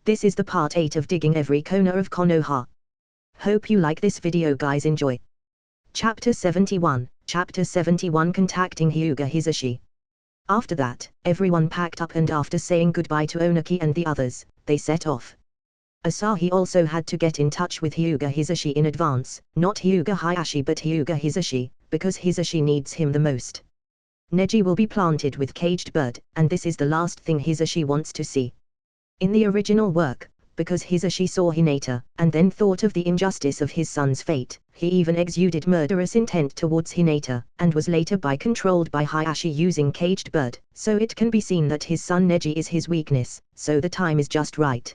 This is the part 8 of digging every corner of Konoha. Hope you like this video guys, enjoy. Chapter 71, Contacting Hyuga Hisashi. After that, everyone packed up and after saying goodbye to Onaki and the others, they set off. Asahi also had to get in touch with Hyuga Hisashi in advance, not Hyuga Hayashi but Hyuga Hisashi, because Hisashi needs him the most. Neji will be planted with caged bird, and this is the last thing Hisashi wants to see. In the original work, because Hisashi saw Hinata, and then thought of the injustice of his son's fate, he even exuded murderous intent towards Hinata, and was later controlled by Hayashi using caged bird, so it can be seen that his son Neji is his weakness, so the time is just right.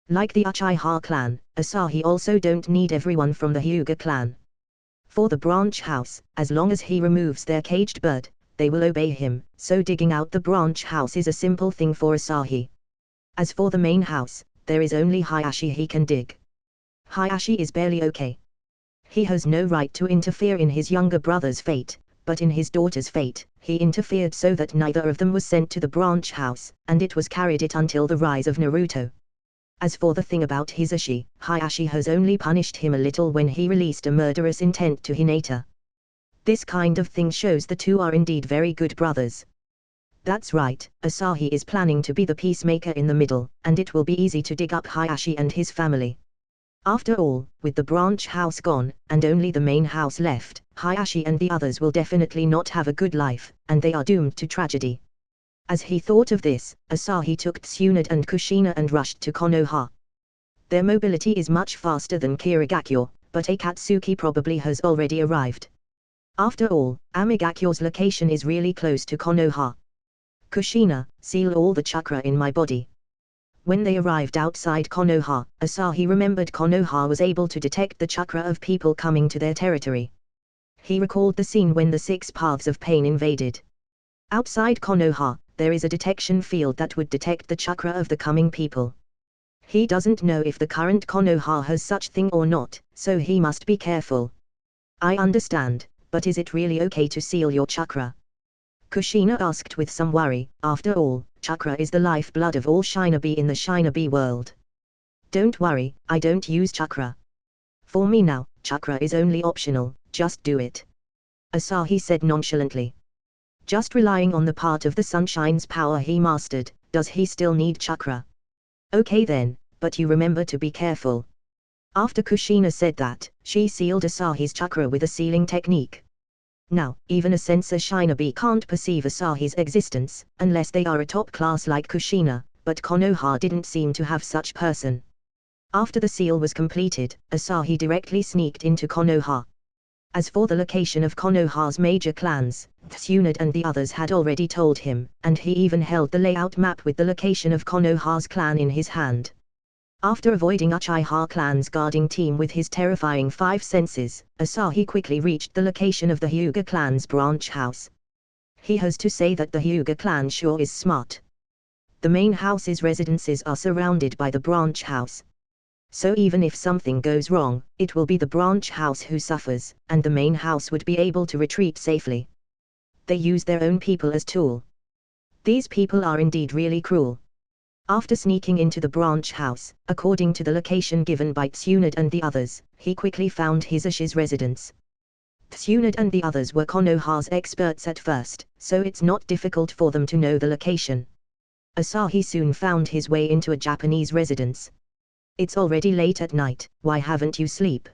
Like the Uchiha clan, Asahi also don't need everyone from the Hyuga clan. For the branch house, as long as he removes their caged bird, they will obey him, so digging out the branch house is a simple thing for Asahi. As for the main house, there is only Hayashi he can dig. Hayashi is barely okay. He has no right to interfere in his younger brother's fate, but in his daughter's fate, he interfered so that neither of them was sent to the branch house, and it was carried it until the rise of Naruto. As for the thing about Hisashi, Hayashi has only punished him a little when he released a murderous intent to Hinata. This kind of thing shows the two are indeed very good brothers. That's right, Asahi is planning to be the peacemaker in the middle, and it will be easy to dig up Hayashi and his family. After all, with the branch house gone, and only the main house left, Hayashi and the others will definitely not have a good life, and they are doomed to tragedy. As he thought of this, Asahi took Tsunade and Kushina and rushed to Konoha. Their mobility is much faster than Kirigakyo, but Akatsuki probably has already arrived. After all, Amigakyo's location is really close to Konoha. Kushina, seal all the chakra in my body. When they arrived outside Konoha, Asahi remembered Konoha was able to detect the chakra of people coming to their territory. He recalled the scene when the 6 paths of pain invaded. Outside Konoha, there is a detection field that would detect the chakra of the coming people. He doesn't know if the current Konoha has such thing or not, so he must be careful. I understand, but is it really okay to seal your chakra? Kushina asked with some worry. After all, chakra is the lifeblood of all shinobi in the shinobi world. Don't worry, I don't use chakra. For me now, chakra is only optional, just do it. Asahi said nonchalantly. Just relying on the part of the sunshine's power he mastered, does he still need chakra? Okay then, but you remember to be careful. After Kushina said that, she sealed Asahi's chakra with a sealing technique. Now, even a sensor shinobi can't perceive Asahi's existence, unless they are a top class like Kushina, but Konoha didn't seem to have such person. After the seal was completed, Asahi directly sneaked into Konoha. As for the location of Konoha's major clans, Tsunade and the others had already told him, and he even held the layout map with the location of Konoha's clan in his hand. After avoiding Uchiha clan's guarding team with his terrifying 5 senses, Asahi quickly reached the location of the Hyuga clan's branch house. He has to say that the Hyuga clan sure is smart. The main house's residences are surrounded by the branch house. So even if something goes wrong, it will be the branch house who suffers, and the main house would be able to retreat safely. They use their own people as tool. These people are indeed really cruel. After sneaking into the branch house, according to the location given by Tsunade and the others, he quickly found Hisashi's residence. Tsunade and the others were Konoha's experts at first, so it's not difficult for them to know the location. Asahi soon found his way into a Japanese residence. It's already late at night, why haven't you sleep?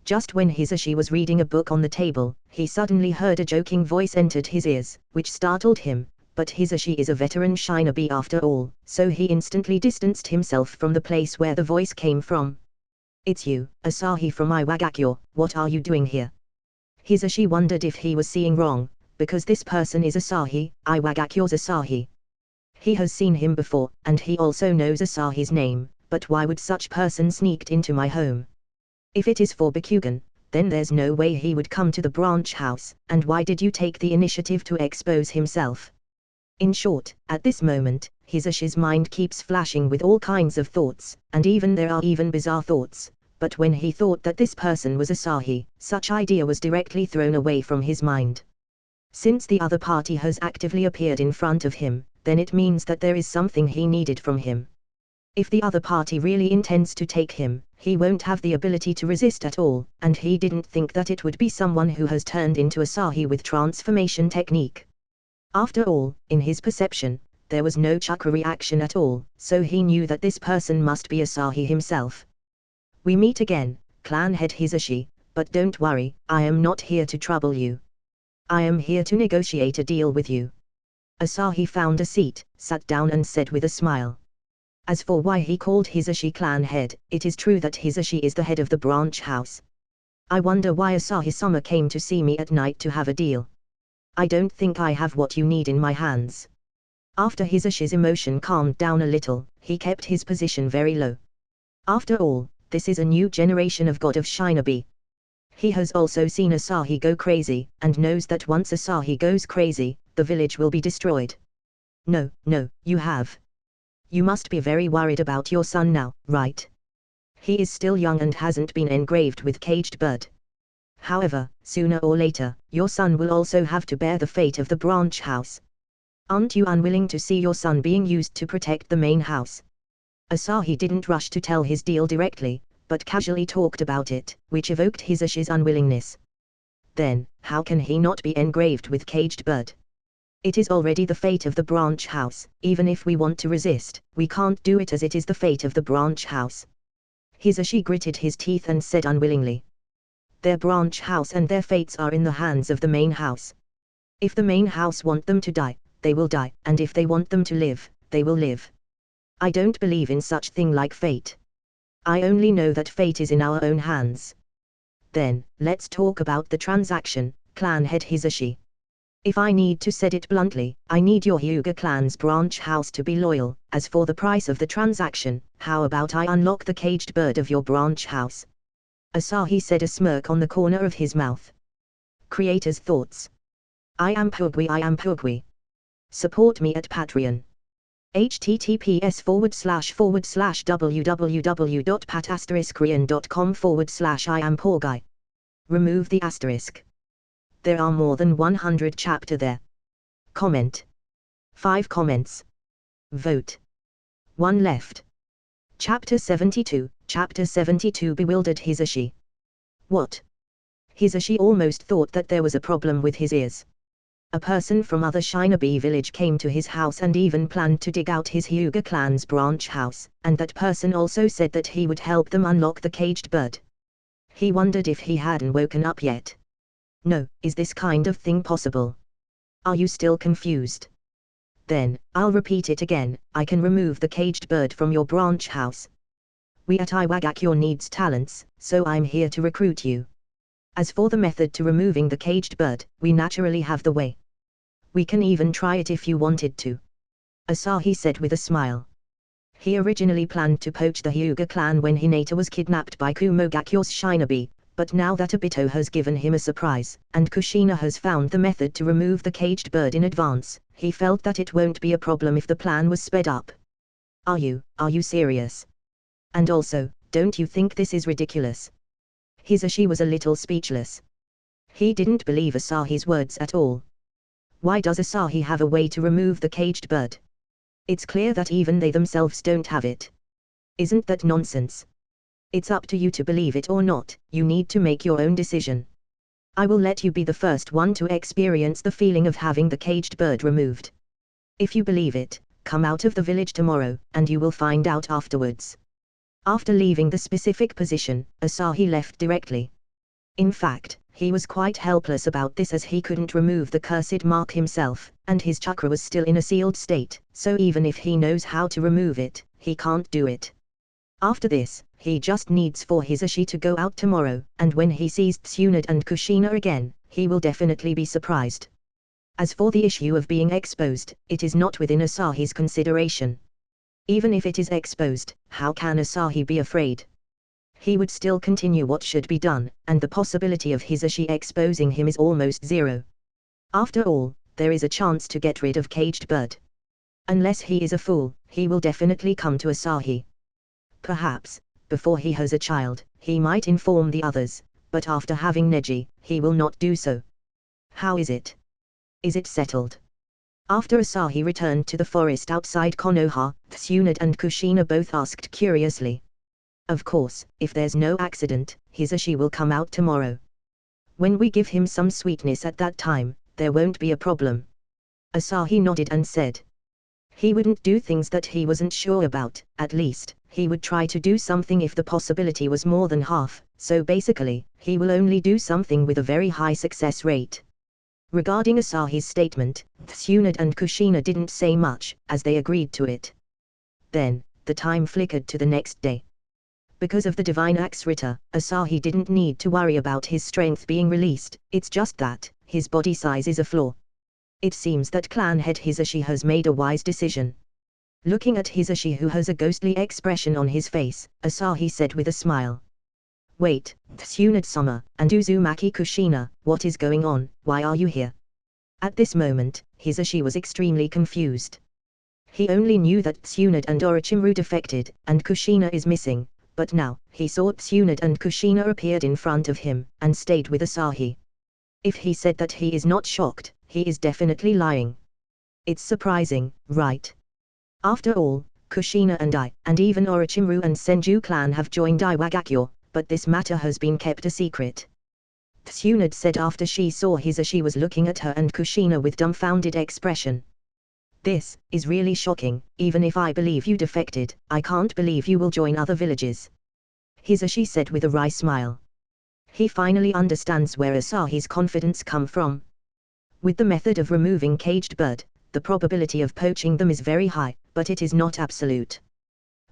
Just when Hisashi was reading a book on the table, he suddenly heard a joking voice entered his ears, which startled him, but Hisashi is a veteran shinobi after all, so he instantly distanced himself from the place where the voice came from. It's you, Asahi from Iwagakyo, what are you doing here? Hisashi wondered if he was seeing wrong, because this person is Asahi, Iwagakyo's Asahi. He has seen him before, and he also knows Asahi's name. But why would such person sneaked into my home? If it is for Byakugan, then there's no way he would come to the branch house, and why did you take the initiative to expose himself? In short, at this moment, Hisashi's mind keeps flashing with all kinds of thoughts, and there are even bizarre thoughts, but when he thought that this person was Asahi, such idea was directly thrown away from his mind. Since the other party has actively appeared in front of him, then it means that there is something he needed from him. If the other party really intends to take him, he won't have the ability to resist at all, and he didn't think that it would be someone who has turned into Asahi with transformation technique. After all, in his perception, there was no chakra reaction at all, so he knew that this person must be Asahi himself. We meet again, clan head Hisashi, but don't worry, I am not here to trouble you. I am here to negotiate a deal with you. Asahi found a seat, sat down and said with a smile. As for why he called Hisashi clan head, it is true that Hisashi is the head of the branch house. I wonder why Asahi-sama came to see me at night to have a deal. I don't think I have what you need in my hands. After Hisashi's emotion calmed down a little, he kept his position very low. After all, this is a new generation of God of Shinobi. He has also seen Asahi go crazy, and knows that once Asahi goes crazy, the village will be destroyed. No, you have. You must be very worried about your son now, right? He is still young and hasn't been engraved with caged bird. However, sooner or later, your son will also have to bear the fate of the branch house. Aren't you unwilling to see your son being used to protect the main house? Asahi didn't rush to tell his deal directly, but casually talked about it, which evoked Hisashi's unwillingness. Then, how can he not be engraved with caged bird? It is already the fate of the branch house. Even if we want to resist, we can't do it as it is the fate of the branch house. Hisashi gritted his teeth and said unwillingly. Their branch house and their fates are in the hands of the main house. If the main house want them to die, they will die, and if they want them to live, they will live. I don't believe in such thing like fate. I only know that fate is in our own hands. Then, let's talk about the transaction, clan head Hisashi. If I need to say it bluntly, I need your Hyuga clan's branch house to be loyal. As for the price of the transaction, how about I unlock the caged bird of your branch house? Asahi said, a smirk on the corner of his mouth. Creator's thoughts. I am Pugui. Support me at Patreon. https://www.pat*korean.com/I am Pugui. Remove the asterisk. There are more than 100 chapter there. Comment. 5 comments. Vote. 1 left. Chapter 72. Chapter 72 bewildered Hisashi. What? Hisashi almost thought that there was a problem with his ears. A person from other Shinobi village came to his house and even planned to dig out his Hyuga clan's branch house, and that person also said that he would help them unlock the caged bird. He wondered if he hadn't woken up yet. No, is this kind of thing possible? Are you still confused? Then, I'll repeat it again, I can remove the caged bird from your branch house. We at Iwagakure needs talents, so I'm here to recruit you. As for the method to removing the caged bird, we naturally have the way. We can even try it if you wanted to. Asahi said with a smile. He originally planned to poach the Hyuga clan when Hinata was kidnapped by Kumogakure's Shinobi, but now that Obito has given him a surprise, and Kushina has found the method to remove the caged bird in advance, he felt that it won't be a problem if the plan was sped up. Are you serious? And also, don't you think this is ridiculous? Hisashi was a little speechless. He didn't believe Asahi's words at all. Why does Asahi have a way to remove the caged bird? It's clear that even they themselves don't have it. Isn't that nonsense? It's up to you to believe it or not, you need to make your own decision. I will let you be the first one to experience the feeling of having the caged bird removed. If you believe it, come out of the village tomorrow, and you will find out afterwards. After leaving the specific position, Asahi left directly. In fact, he was quite helpless about this as he couldn't remove the cursed mark himself, and his chakra was still in a sealed state, so even if he knows how to remove it, he can't do it. After this, he just needs for Hisashi to go out tomorrow, and when he sees Tsunade and Kushina again, he will definitely be surprised. As for the issue of being exposed, it is not within Asahi's consideration. Even if it is exposed, how can Asahi be afraid? He would still continue what should be done, and the possibility of Hisashi exposing him is almost zero. After all, there is a chance to get rid of caged bird. Unless he is a fool, he will definitely come to Asahi. Perhaps, before he has a child, he might inform the others, but after having Neji, he will not do so. How is it? Is it settled? After Asahi returned to the forest outside Konoha, Tsunade and Kushina both asked curiously. Of course, if there's no accident, Hisashi will come out tomorrow. When we give him some sweetness at that time, there won't be a problem. Asahi nodded and said. He wouldn't do things that he wasn't sure about, at least, he would try to do something if the possibility was more than half, so basically, he will only do something with a very high success rate. Regarding Asahi's statement, Tsunade and Kushina didn't say much, as they agreed to it. Then, the time flickered to the next day. Because of the divine axe Ritter, Asahi didn't need to worry about his strength being released, it's just that, his body size is a flaw. It seems that clan head Hisashi has made a wise decision. Looking at Hisashi who has a ghostly expression on his face, Asahi said with a smile. Wait, Tsunade-sama, and Uzumaki Kushina, what is going on, why are you here? At this moment, Hisashi was extremely confused. He only knew that Tsunade and Orochimaru defected, and Kushina is missing, but now, he saw Tsunade and Kushina appeared in front of him, and stayed with Asahi. If he said that he is not shocked, he is definitely lying. It's surprising, right? After all, Kushina and even Orochimaru and Senju clan have joined Iwagakure, but this matter has been kept a secret. Tsunade said after she saw Hisashi was looking at her and Kushina with dumbfounded expression. This is really shocking, even if I believe you defected, I can't believe you will join other villages. Hisashi said with a wry smile. He finally understands where Asahi's confidence come from. With the method of removing caged bird, the probability of poaching them is very high, but it is not absolute.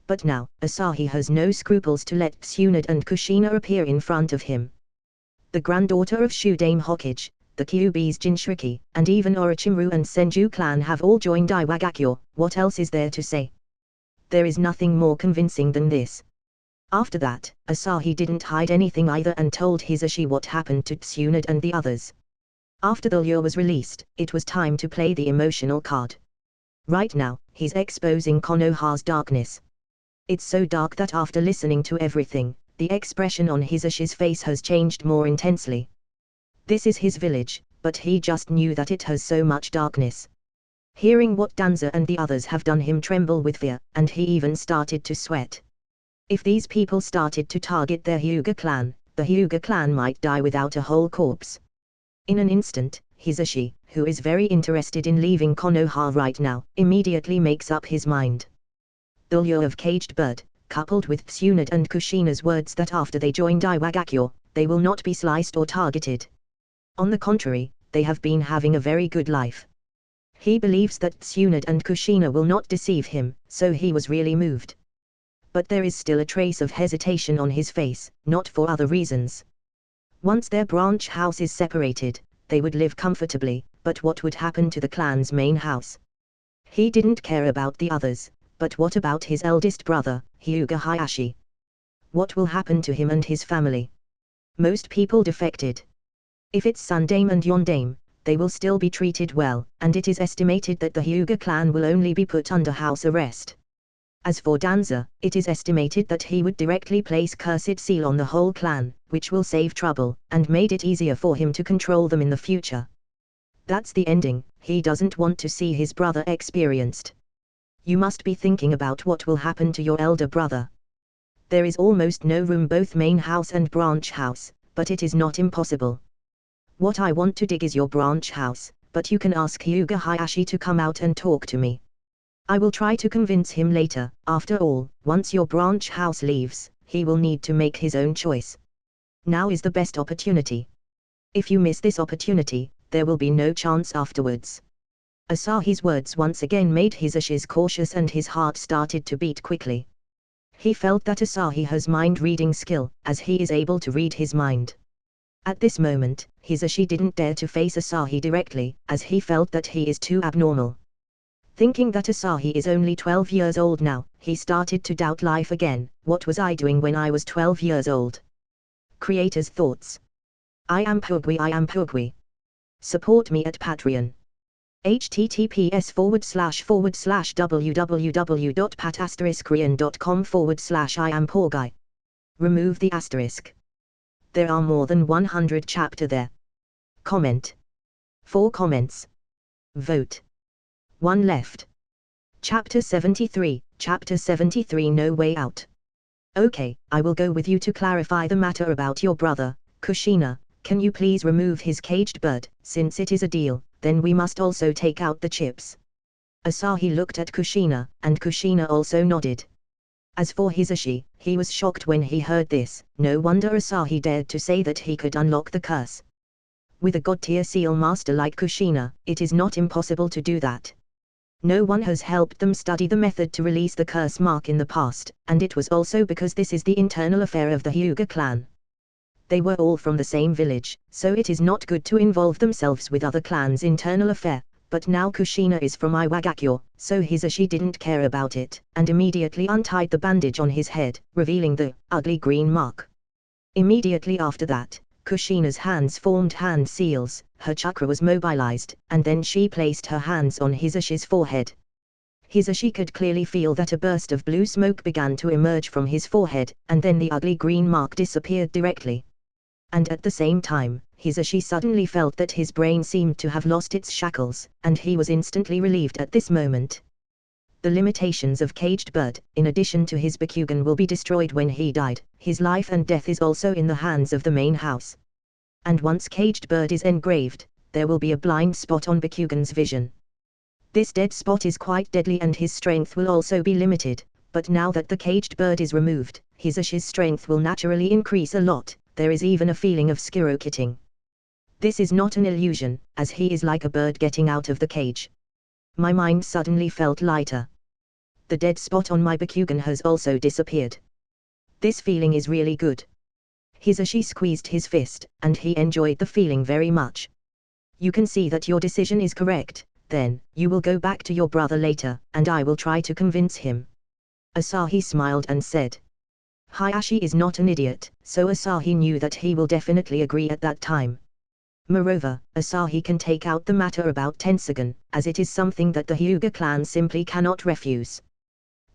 But now, Asahi has no scruples to let Tsunade and Kushina appear in front of him. The granddaughter of Shudame Hokage, the Kyuubi's Jinchuriki, and even Orochimaru and Senju clan have all joined Iwagakure, what else is there to say? There is nothing more convincing than this. After that, Asahi didn't hide anything either and told Hisashi what happened to Tsunade and the others. After the lure was released, it was time to play the emotional card. Right now, he's exposing Konoha's darkness. It's so dark that after listening to everything, the expression on Hisashi's face has changed more intensely. This is his village, but he just knew that it has so much darkness. Hearing what Danza and the others have done him tremble with fear, and he even started to sweat. If these people started to target their Hyuga clan, the Hyuga clan might die without a whole corpse. In an instant, Hisashi, who is very interested in leaving Konoha right now, immediately makes up his mind. The lure of caged bird, coupled with Tsunade and Kushina's words that after they joined Iwagakure, they will not be sliced or targeted. On the contrary, they have been having a very good life. He believes that Tsunade and Kushina will not deceive him, so he was really moved. But there is still a trace of hesitation on his face, not for other reasons. Once their branch house is separated, they would live comfortably, but what would happen to the clan's main house? He didn't care about the others, but what about his eldest brother, Hyuga Hayashi? What will happen to him and his family? Most people defected. If it's Sundame and Yondame, they will still be treated well, and it is estimated that the Hyuga clan will only be put under house arrest. As for Danza, it is estimated that he would directly place Cursed Seal on the whole clan, which will save trouble, and made it easier for him to control them in the future. That's the ending he doesn't want to see his brother experienced. You must be thinking about what will happen to your elder brother. There is almost no room both main house and branch house, but it is not impossible. What I want to dig is your branch house, but you can ask Hyuga Hayashi to come out and talk to me. I will try to convince him later. After all, once your branch house leaves, he will need to make his own choice. Now is the best opportunity. If you miss this opportunity, there will be no chance afterwards. Asahi's words once again made Hisashi cautious and his heart started to beat quickly. He felt that Asahi has mind-reading skill, as he is able to read his mind. At this moment, Hisashi didn't dare to face Asahi directly, as he felt that he is too abnormal. Thinking that Asahi is only 12 years old now, he started to doubt life again. What was I doing when I was 12 years old? Creator's thoughts. I am Pugui. Support me at Patreon. https://www.pat*korean.com/I am Pugui. Remove the asterisk. There are more than 100 chapter there. Comment. 4 comments. Vote. One left. Chapter 73, Chapter 73 No Way Out. Okay, I will go with you to clarify the matter about your brother, Kushina. Can you please remove his caged bird? Since it is a deal, then we must also take out the chips. Asahi looked at Kushina, and Kushina also nodded. As for Hisashi, he was shocked when he heard this. No wonder Asahi dared to say that he could unlock the curse. With a god-tier seal master like Kushina, it is not impossible to do that. No one has helped them study the method to release the curse mark in the past, and it was also because this is the internal affair of the Hyuga clan. They were all from the same village, so it is not good to involve themselves with other clans' internal affair. But now Kushina is from Iwagakure, so Hisashi didn't care about it, and immediately untied the bandage on his head, revealing the ugly green mark. Immediately after that, Kushina's hands formed hand seals, her chakra was mobilized, and then she placed her hands on Hisashi's forehead. Hisashi could clearly feel that a burst of blue smoke began to emerge from his forehead, and then the ugly green mark disappeared directly. And at the same time, Hisashi suddenly felt that his brain seemed to have lost its shackles, and he was instantly relieved at this moment. The limitations of Caged Bird, in addition to his Bakugan, will be destroyed when he died. His life and death is also in the hands of the main house. And once Caged Bird is engraved, there will be a blind spot on Bakugan's vision. This dead spot is quite deadly and his strength will also be limited, but now that the Caged Bird is removed, Hisashi's strength will naturally increase a lot. There is even a feeling of skyrocketing. This is not an illusion, as he is like a bird getting out of the cage. My mind suddenly felt lighter. The dead spot on my Bakugan has also disappeared. This feeling is really good. Hisashi squeezed his fist, and he enjoyed the feeling very much. You can see that your decision is correct. Then, you will go back to your brother later, and I will try to convince him. Asahi smiled and said. Hayashi is not an idiot, so Asahi knew that he will definitely agree at that time. Moreover, Asahi can take out the matter about Tensogun, as it is something that the Hyuga clan simply cannot refuse.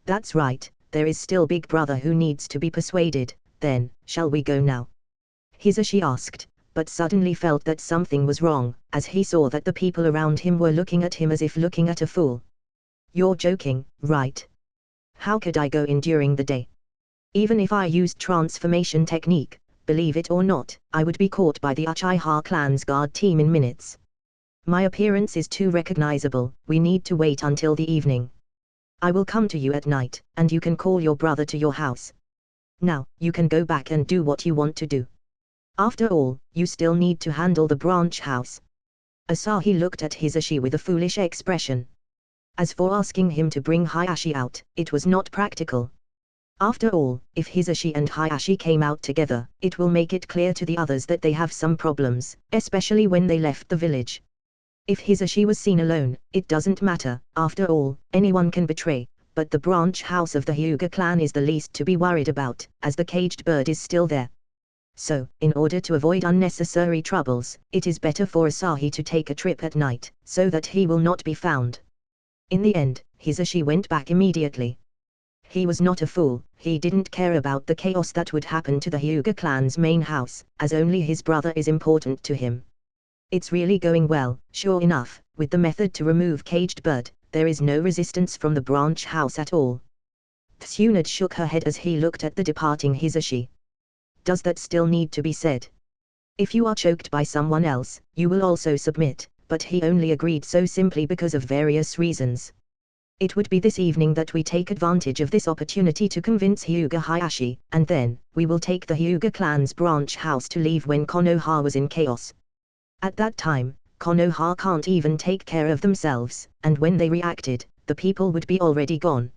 That's right, there is still Big Brother who needs to be persuaded. Then, shall we go now? Hisashi asked, but suddenly felt that something was wrong, as he saw that the people around him were looking at him as if looking at a fool. You're joking, right? How could I go in during the day? Even if I used transformation technique, believe it or not, I would be caught by the Uchiha clan's guard team in minutes. My appearance is too recognizable. We need to wait until the evening. I will come to you at night, and you can call your brother to your house. Now, you can go back and do what you want to do. After all, you still need to handle the branch house. Asahi looked at Hisashi with a foolish expression. As for asking him to bring Hayashi out, it was not practical. After all, if Hisashi and Hayashi came out together, it will make it clear to the others that they have some problems, especially when they left the village. If Hisashi was seen alone, it doesn't matter. After all, anyone can betray, but the branch house of the Hyuga clan is the least to be worried about, as the Caged Bird is still there. So, in order to avoid unnecessary troubles, it is better for Asahi to take a trip at night, so that he will not be found. In the end, Hisashi went back immediately. He was not a fool. He didn't care about the chaos that would happen to the Hyuga clan's main house, as only his brother is important to him. It's really going well. Sure enough, with the method to remove Caged Bird, there is no resistance from the branch house at all. Tsunade shook her head as he looked at the departing Hisashi. Does that still need to be said? If you are choked by someone else, you will also submit, but he only agreed so simply because of various reasons. It would be this evening that we take advantage of this opportunity to convince Hyuga Hayashi, and then, we will take the Hyuga clan's branch house to leave when Konoha was in chaos. At that time, Konoha can't even take care of themselves, and when they reacted, the people would be already gone.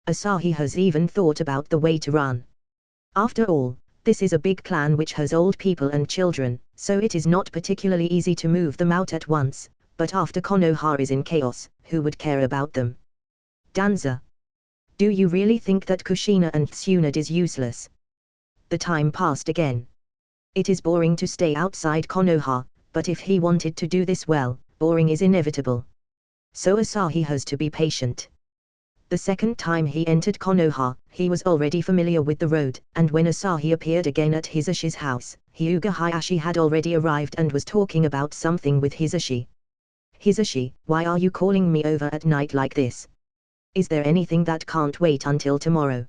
Asahi has even thought about the way to run. After all, this is a big clan which has old people and children, so it is not particularly easy to move them out at once, but after Konoha is in chaos, who would care about them? Danza. Do you really think that Kushina and Tsunade is useless? The time passed again. It is boring to stay outside Konoha, but if he wanted to do this well, boring is inevitable. So Asahi has to be patient. The second time he entered Konoha, he was already familiar with the road, and when Asahi appeared again at Hisashi's house, Hyuga Hayashi had already arrived and was talking about something with Hisashi. Hisashi, why are you calling me over at night like this? Is there anything that can't wait until tomorrow?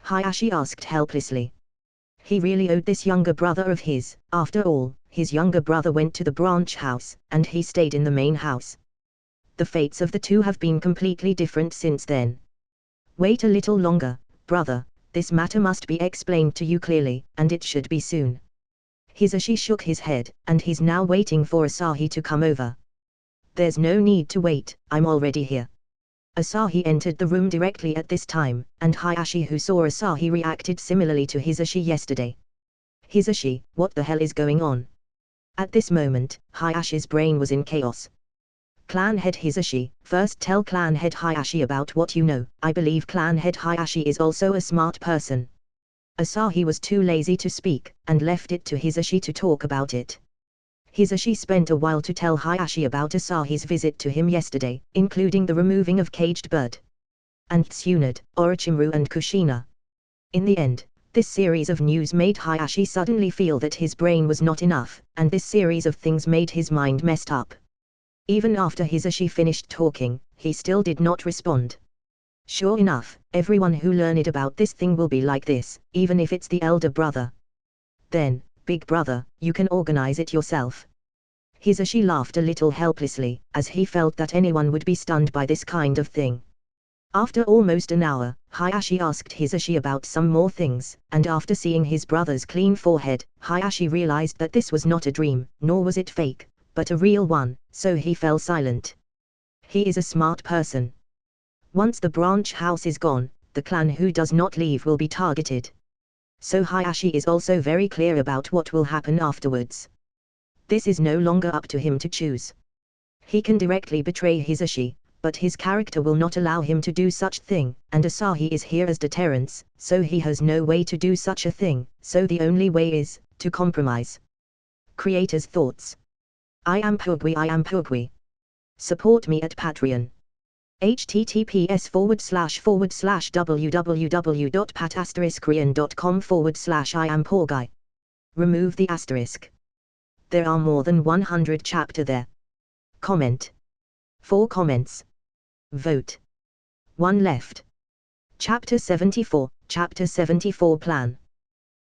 Hayashi asked helplessly. He really owed this younger brother of his. After all, his younger brother went to the branch house, and he stayed in the main house. The fates of the two have been completely different since then. Wait a little longer, brother, this matter must be explained to you clearly, and it should be soon. Hisashi shook his head, and he's now waiting for Asahi to come over. There's no need to wait, I'm already here. Asahi entered the room directly at this time, and Hayashi, who saw Asahi, reacted similarly to Hisashi yesterday. Hisashi, what the hell is going on? At this moment, Hayashi's brain was in chaos. Clan head Hisashi, first tell clan head Hayashi about what you know. I believe clan head Hayashi is also a smart person. Asahi was too lazy to speak, and left it to Hisashi to talk about it. Hisashi spent a while to tell Hayashi about Asahi's visit to him yesterday, including the removing of caged bird, and Tsunade, Orochimaru and Kushina. In the end, this series of news made Hayashi suddenly feel that his brain was not enough, and this series of things made his mind messed up. Even after Hisashi finished talking, he still did not respond. Sure enough, everyone who learned about this thing will be like this, even if it's the elder brother. Then, big brother, you can organize it yourself. Hisashi laughed a little helplessly, as he felt that anyone would be stunned by this kind of thing. After almost an hour, Hayashi asked Hisashi about some more things, and after seeing his brother's clean forehead, Hayashi realized that this was not a dream, nor was it fake, but a real one, so he fell silent. He is a smart person. Once the branch house is gone, the clan who does not leave will be targeted. So Hayashi is also very clear about what will happen afterwards. This is no longer up to him to choose. He can directly betray Hisashi, but his character will not allow him to do such thing, and Asahi is here as deterrence, so he has no way to do such a thing, so the only way is to compromise. Creator's thoughts. I am Pugwi. Support me at Patreon. https://www.pat*korean.com/I am Remove the asterisk. There are more than 100 chapter there. Comment. 4 comments. Vote. 1 left. Chapter 74, Chapter 74 Plan.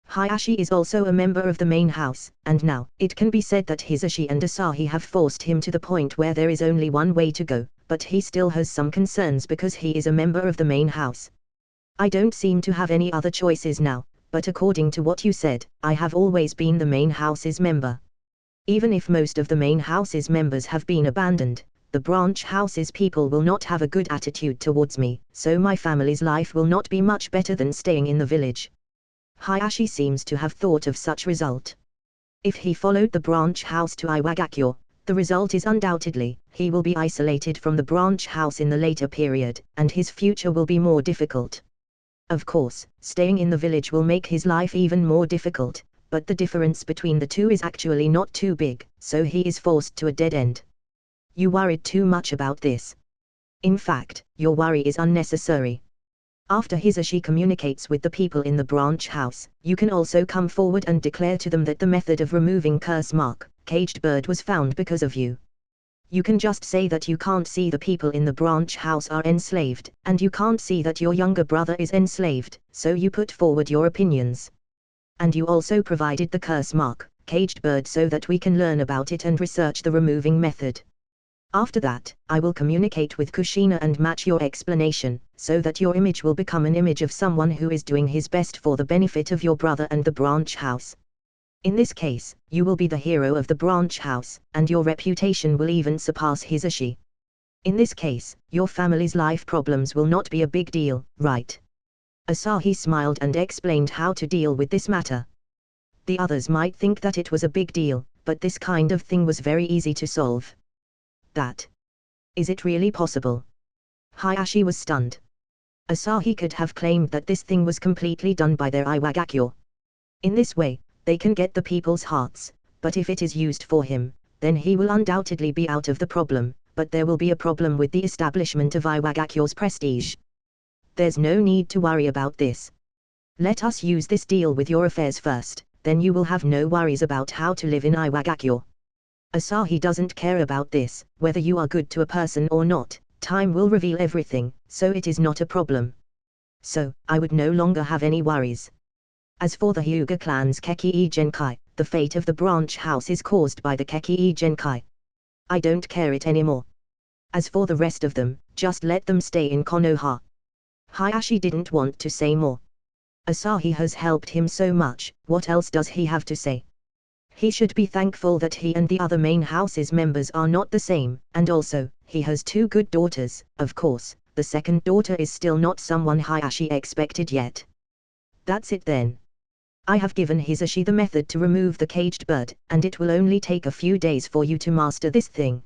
Hayashi is also a member of the main house, and now, it can be said that Hisashi and Asahi have forced him to the point where there is only one way to go, but he still has some concerns because he is a member of the main house. I don't seem to have any other choices now, but according to what you said, I have always been the main house's member. Even if most of the main house's members have been abandoned, the branch house's people will not have a good attitude towards me, so my family's life will not be much better than staying in the village. Hayashi seems to have thought of such result. If he followed the branch house to Iwagakure, the result is undoubtedly, he will be isolated from the branch house in the later period, and his future will be more difficult. Of course, staying in the village will make his life even more difficult, but the difference between the two is actually not too big, so he is forced to a dead end. You worried too much about this. In fact, your worry is unnecessary. After Hisashi communicates with the people in the branch house, you can also come forward and declare to them that the method of removing curse mark, caged bird was found because of you. You can just say that you can't see the people in the branch house are enslaved, and you can't see that your younger brother is enslaved, so you put forward your opinions. And you also provided the curse mark, caged bird, so that we can learn about it and research the removing method. After that, I will communicate with Kushina and match your explanation, so that your image will become an image of someone who is doing his best for the benefit of your brother and the branch house. In this case, you will be the hero of the branch house, and your reputation will even surpass Hisashi. In this case, your family's life problems will not be a big deal, right? Asahi smiled and explained how to deal with this matter. The others might think that it was a big deal, but this kind of thing was very easy to solve. That. Is it really possible? Hayashi was stunned. Asahi could have claimed that this thing was completely done by their Iwagakure. In this way, they can get the people's hearts, but if it is used for him, then he will undoubtedly be out of the problem, but there will be a problem with the establishment of Iwagakure's prestige. There's no need to worry about this. Let us use this deal with your affairs first, then you will have no worries about how to live in Iwagakure. Asahi doesn't care about this, whether you are good to a person or not, time will reveal everything, so it is not a problem. So, I would no longer have any worries. As for the Hyuga clan's Kekii Genkai, the fate of the branch house is caused by the Kekii Genkai. I don't care it anymore. As for the rest of them, just let them stay in Konoha. Hayashi didn't want to say more. Asahi has helped him so much, what else does he have to say? He should be thankful that he and the other main house's members are not the same, and also, he has 2 good daughters. Of course, the second daughter is still not someone Hayashi expected yet. That's it then. I have given Hisashi the method to remove the caged bird, and it will only take a few days for you to master this thing.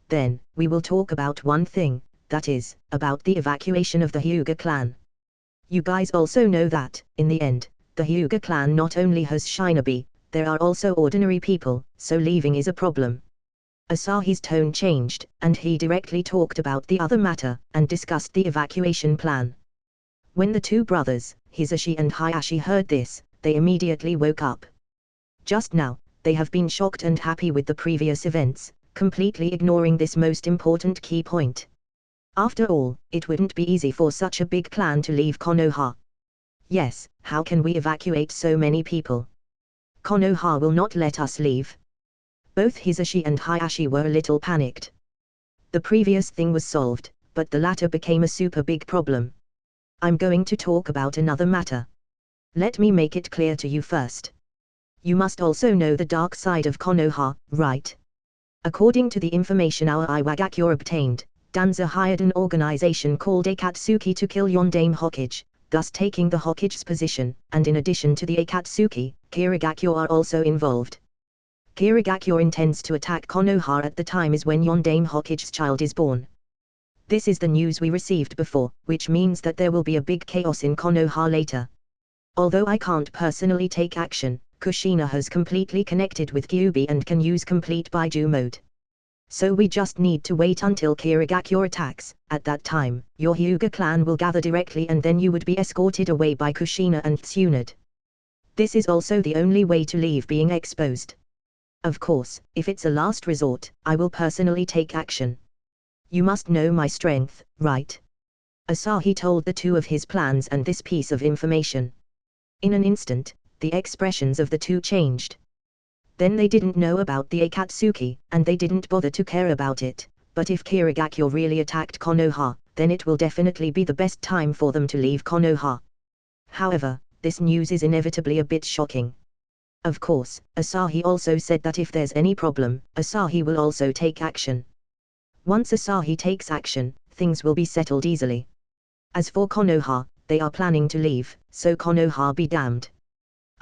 Then, we will talk about one thing, that is, about the evacuation of the Hyuga clan. You guys also know that, in the end, the Hyuga clan not only has shinobi, there are also ordinary people, so leaving is a problem. Asahi's tone changed, and he directly talked about the other matter, and discussed the evacuation plan. When the 2 brothers, Hisashi and Hayashi heard this, they immediately woke up. Just now, they have been shocked and happy with the previous events, completely ignoring this most important key point. After all, it wouldn't be easy for such a big clan to leave Konoha. Yes, how can we evacuate so many people? Konoha will not let us leave. Both Hisashi and Hayashi were a little panicked. The previous thing was solved, but the latter became a super big problem. I'm going to talk about another matter. Let me make it clear to you first. You must also know the dark side of Konoha, right? According to the information our Iwagakure obtained, Danza hired an organization called Akatsuki to kill Yondaime Hokage, thus taking the Hokage's position, and in addition to the Akatsuki, Kirigakure are also involved. Kirigakure intends to attack Konoha at the time is when Yondaime Hokage's child is born. This is the news we received before, which means that there will be a big chaos in Konoha later. Although I can't personally take action, Kushina has completely connected with Kyuubi and can use complete Baiju mode. So we just need to wait until Kirigakure attacks. At that time, your Hyuga clan will gather directly and then you would be escorted away by Kushina and Tsunade. This is also the only way to leave being exposed. Of course, if it's a last resort, I will personally take action. You must know my strength, right? Asahi told the 2 of his plans and this piece of information. In an instant, the expressions of the 2 changed. Then they didn't know about the Akatsuki, and they didn't bother to care about it, but if Kirigakure really attacked Konoha, then it will definitely be the best time for them to leave Konoha. However, this news is inevitably a bit shocking. Of course, Asahi also said that if there's any problem, Asahi will also take action. Once Asahi takes action, things will be settled easily. As for Konoha, they are planning to leave, so Konoha be damned.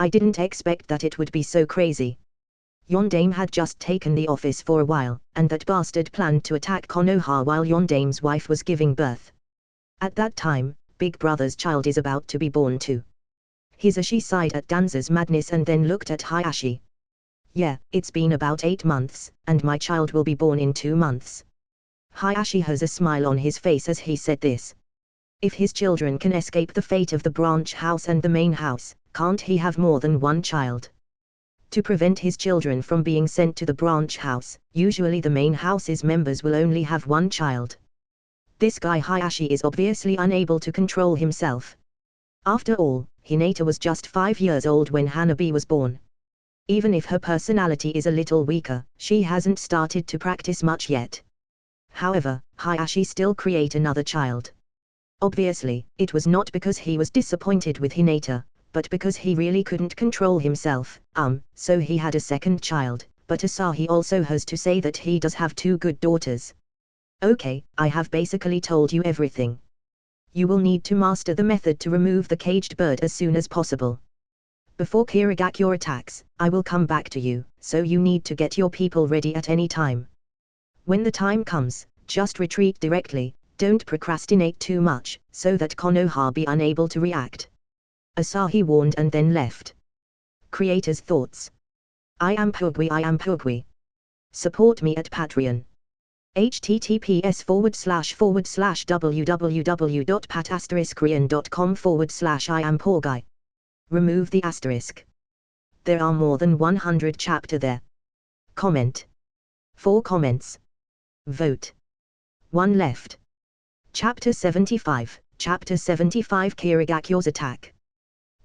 I didn't expect that it would be so crazy. Yondaime had just taken the office for a while, and that bastard planned to attack Konoha while Yondaime's wife was giving birth. At that time, Big Brother's child is about to be born too. Hisashi sighed at Danza's madness and then looked at Hayashi. Yeah, it's been about 8 months, and my child will be born in 2 months. Hayashi has a smile on his face as he said this. If his children can escape the fate of the branch house and the main house, can't he have more than 1 child? To prevent his children from being sent to the branch house, usually the main house's members will only have 1 child. This guy Hayashi is obviously unable to control himself. After all, Hinata was just 5 years old when Hanabi was born. Even if her personality is a little weaker, she hasn't started to practice much yet. However, Hayashi still create another child. Obviously, it was not because he was disappointed with Hinata, but because he really couldn't control himself, so he had a second child, but Asahi also has to say that he does have 2 good daughters. Okay, I have basically told you everything. You will need to master the method to remove the caged bird as soon as possible. Before Kirigakure attacks, I will come back to you, so you need to get your people ready at any time. When the time comes, just retreat directly, don't procrastinate too much, so that Konoha be unable to react. Asahi warned and then left. Creator's thoughts. I am Pugwi. Support me at Patreon. https://www.pat*korean.com/I am Remove the asterisk. There are more than 100 chapter there. Comment. 4 comments. Vote. 1 left. Chapter 75, Chapter 75 Kirigakyo's attack.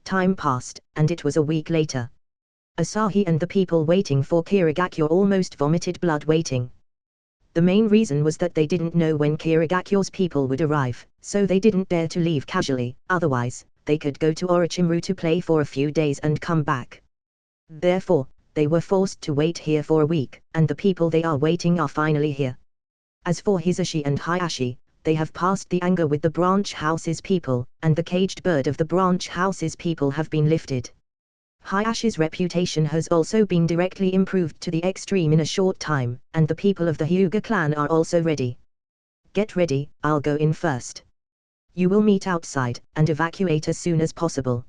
Time passed, and it was a week later. Asahi and the people waiting for Kirigakyo almost vomited blood waiting. The main reason was that they didn't know when Kirigakyo's people would arrive, so they didn't dare to leave casually, otherwise, they could go to Orochimaru to play for a few days and come back. Therefore, they were forced to wait here for a week, and the people they are waiting are finally here. As for Hisashi and Hayashi, they have passed the anger with the branch house's people, and the caged bird of the branch house's people have been lifted. Hayashi's reputation has also been directly improved to the extreme in a short time, and the people of the Hyuga clan are also ready. Get ready, I'll go in first. You will meet outside, and evacuate as soon as possible.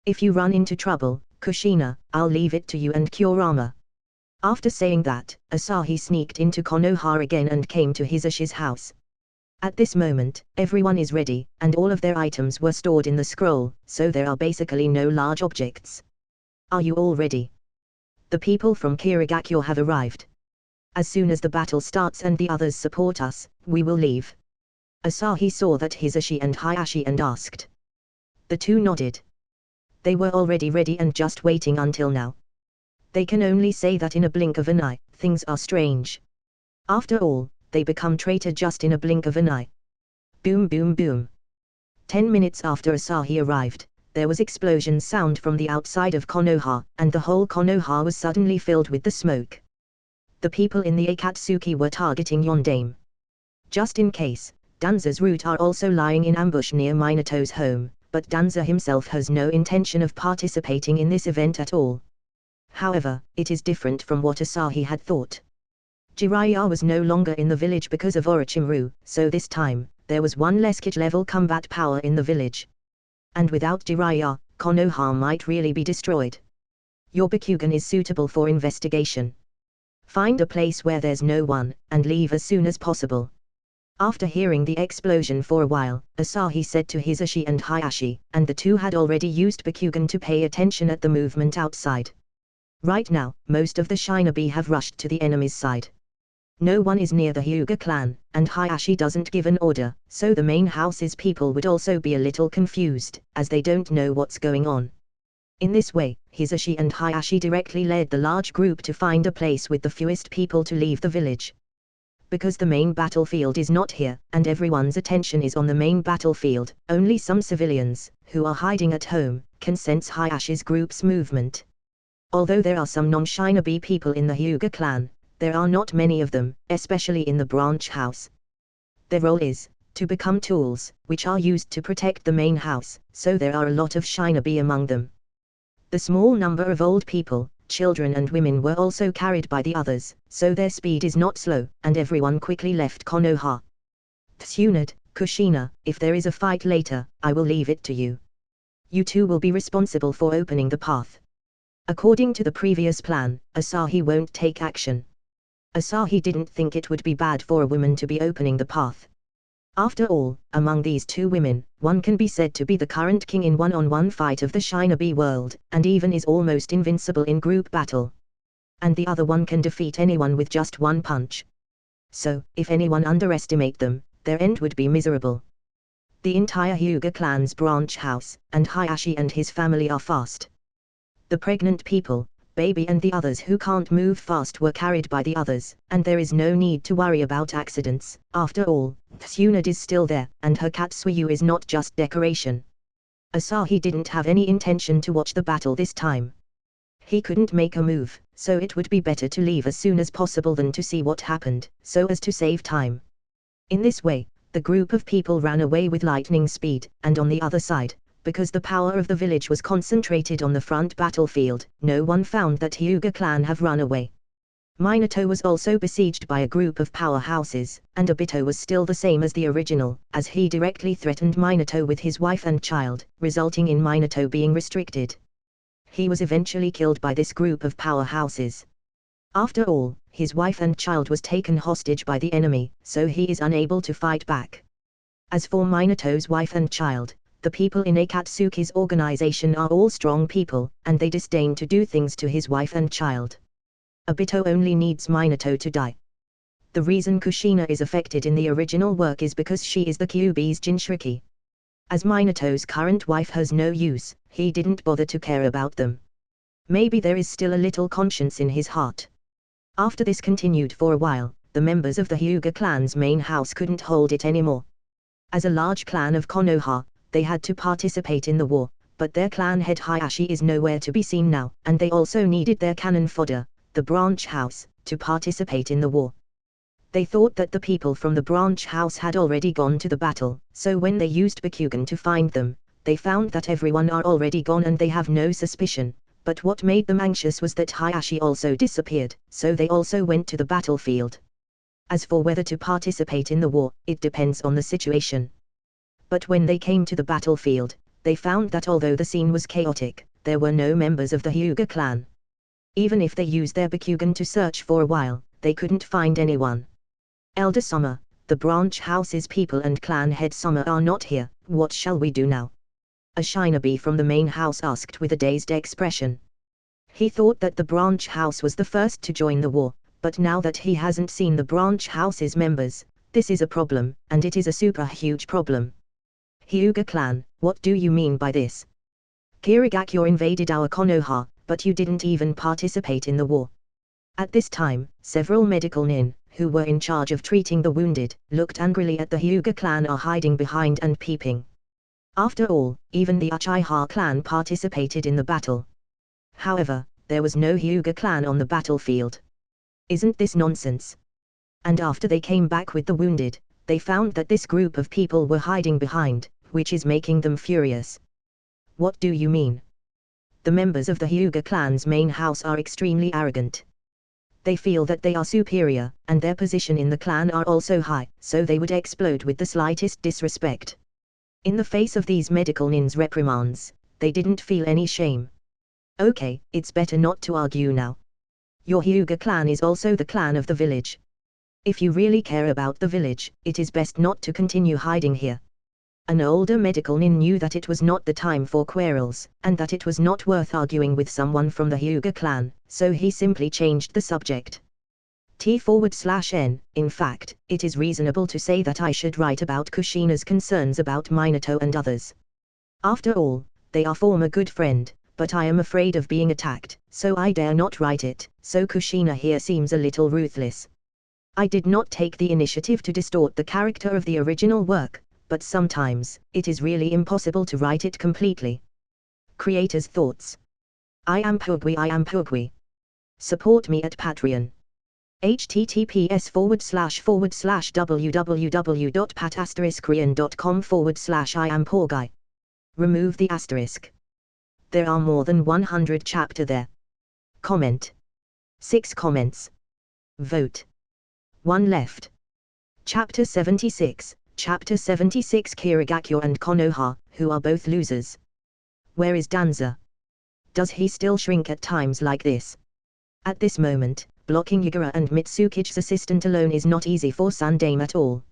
If you run into trouble, Kushina, I'll leave it to you and Kurama. After saying that, Asahi sneaked into Konoha again and came to Hisashi's house. At this moment, everyone is ready, and all of their items were stored in the scroll, so there are basically no large objects. Are you all ready? The people from Kirigakyo have arrived. As soon as the battle starts and the others support us, we will leave. Asahi saw that Hisashi and Hayashi and asked. The two nodded. They were already ready and just waiting until now. They can only say that in a blink of an eye, things are strange. After all, they become traitor just in a blink of an eye. Boom boom boom. 10 minutes after Asahi arrived, there was explosion sound from the outside of Konoha, and the whole Konoha was suddenly filled with the smoke. The people in the Akatsuki were targeting Yondaime. Just in case, Danza's route are also lying in ambush near Minato's home, but Danza himself has no intention of participating in this event at all. However, it is different from what Asahi had thought. Jiraiya was no longer in the village because of Orochimaru, so this time, there was one less kit-level combat power in the village. And without Jiraiya, Konoha might really be destroyed. Your Bakugan is suitable for investigation. Find a place where there's no one, and leave as soon as possible. After hearing the explosion for a while, Asahi said to Hisashi and Hayashi, and the two had already used Bakugan to pay attention at the movement outside. Right now, most of the shinobi have rushed to the enemy's side. No one is near the Hyuga clan, and Hayashi doesn't give an order, so the main house's people would also be a little confused, as they don't know what's going on. In this way, Hisashi and Hayashi directly led the large group to find a place with the fewest people to leave the village. Because the main battlefield is not here, and everyone's attention is on the main battlefield, only some civilians, who are hiding at home, can sense Hayashi's group's movement. Although there are some non-shinobi people in the Hyuga clan, there are not many of them, especially in the branch house. Their role is to become tools, which are used to protect the main house, so there are a lot of shinobi among them. The small number of old people, children and women were also carried by the others, so their speed is not slow, and everyone quickly left Konoha. Tsunade, Kushina, if there is a fight later, I will leave it to you. You two will be responsible for opening the path. According to the previous plan, Asahi won't take action. Asahi didn't think it would be bad for a woman to be opening the path. After all, among these two women, one can be said to be the current king in one-on-one fight of the shinobi world, and even is almost invincible in group battle. And the other one can defeat anyone with just one punch. So, if anyone underestimate them, their end would be miserable. The entire Hyuga clan's branch house, and Hayashi and his family are fast. The pregnant people, baby and the others who can't move fast were carried by the others, and there is no need to worry about accidents. After all, Tsunade is still there, and her Katsuyu is not just decoration. Asahi didn't have any intention to watch the battle this time. He couldn't make a move, so it would be better to leave as soon as possible than to see what happened, so as to save time. In this way, the group of people ran away with lightning speed, and on the other side, because the power of the village was concentrated on the front battlefield, no one found that Hyuga clan have run away. Minato was also besieged by a group of powerhouses, and Obito was still the same as the original, as he directly threatened Minato with his wife and child, resulting in Minato being restricted. He was eventually killed by this group of powerhouses. After all, his wife and child was taken hostage by the enemy, so he is unable to fight back. As for Minato's wife and child, the people in Akatsuki's organization are all strong people, and they disdain to do things to his wife and child. Obito only needs Minato to die. The reason Kushina is affected in the original work is because she is the Kyuubi's Jinchuriki. As Minato's current wife has no use, he didn't bother to care about them. Maybe there is still a little conscience in his heart. After this continued for a while, the members of the Hyuga clan's main house couldn't hold it anymore. As a large clan of Konoha, they had to participate in the war, but their clan head Hayashi is nowhere to be seen now, and they also needed their cannon fodder, the branch house, to participate in the war. They thought that the people from the branch house had already gone to the battle, so when they used Bakugan to find them, they found that everyone are already gone and they have no suspicion. But what made them anxious was that Hayashi also disappeared, so they also went to the battlefield. As for whether to participate in the war, it depends on the situation. But when they came to the battlefield, they found that although the scene was chaotic, there were no members of the Hyuga clan. Even if they used their Bakugan to search for a while, they couldn't find anyone. Elder Summer, the branch house's people and clan head Summer are not here, what shall we do now? A shinobi from the main house asked with a dazed expression. He thought that the branch house was the first to join the war, but now that he hasn't seen the branch house's members, this is a problem, and it is a super huge problem. Hyuga clan, what do you mean by this? Kirigakure invaded our Konoha, but you didn't even participate in the war. At this time, several medical nin, who were in charge of treating the wounded, looked angrily at the Hyuga clan are hiding behind and peeping. After all, even the Uchiha clan participated in the battle. However, there was no Hyuga clan on the battlefield. Isn't this nonsense? And after they came back with the wounded, they found that this group of people were hiding behind, which is making them furious. What do you mean? The members of the Hyuga clan's main house are extremely arrogant. They feel that they are superior, and their position in the clan are also high, so they would explode with the slightest disrespect. In the face of these medical nin's reprimands, they didn't feel any shame. Okay, it's better not to argue now. Your Hyuga clan is also the clan of the village. If you really care about the village, it is best not to continue hiding here. An older medical nin knew that it was not the time for quarrels, and that it was not worth arguing with someone from the Hyuga clan, so he simply changed the subject. T/N, in fact, it is reasonable to say that I should write about Kushina's concerns about Minato and others. After all, they are former good friend, but I am afraid of being attacked, so I dare not write it, so Kushina here seems a little ruthless. I did not take the initiative to distort the character of the original work, but sometimes, it is really impossible to write it completely. Creator's thoughts. I am Pugwi. Support me at Patreon. https://www.pat*korean.com/I am Pugwi. Remove the asterisk. There are more than 100 chapter there. Comment. 6 comments. Vote. 1 left. Chapter 76. Chapter 76 Kirigakure and Konoha, who are both losers. Where is Danza? Does he still shrink at times like this? At this moment, blocking Yugura and Mitsukichi's assistant alone is not easy for Sundame at all.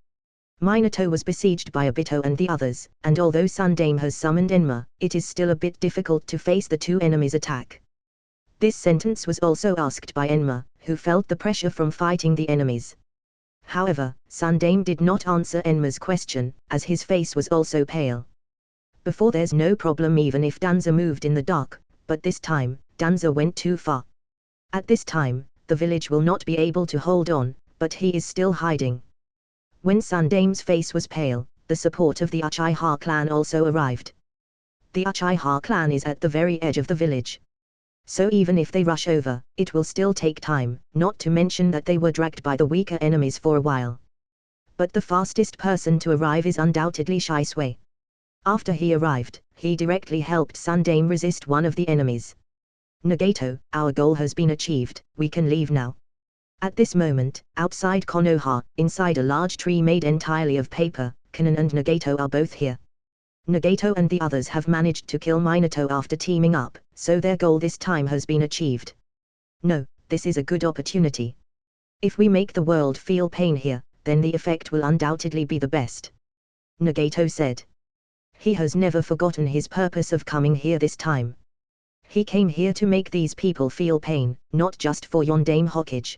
Minato was besieged by Obito and the others, and although Sundame has summoned Enma, it is still a bit difficult to face the two enemies' attack. This sentence was also asked by Enma, who felt the pressure from fighting the enemies. However, Sundame did not answer Enma's question, as his face was also pale. Before there's no problem even if Danza moved in the dark, but this time, Danza went too far. At this time, the village will not be able to hold on, but he is still hiding. When Sundame's face was pale, the support of the Uchiha clan also arrived. The Uchiha clan is at the very edge of the village. So even if they rush over, it will still take time, not to mention that they were dragged by the weaker enemies for a while. But the fastest person to arrive is undoubtedly Shisui. After he arrived, he directly helped Sundame resist one of the enemies. Nagato, our goal has been achieved, we can leave now. At this moment, outside Konoha, inside a large tree made entirely of paper, Kanon and Nagato are both here. Nagato and the others have managed to kill Minato after teaming up, so their goal this time has been achieved. No, this is a good opportunity. If we make the world feel pain here, then the effect will undoubtedly be the best. Nagato said. He has never forgotten his purpose of coming here this time. He came here to make these people feel pain, not just for Yondaime Hokage.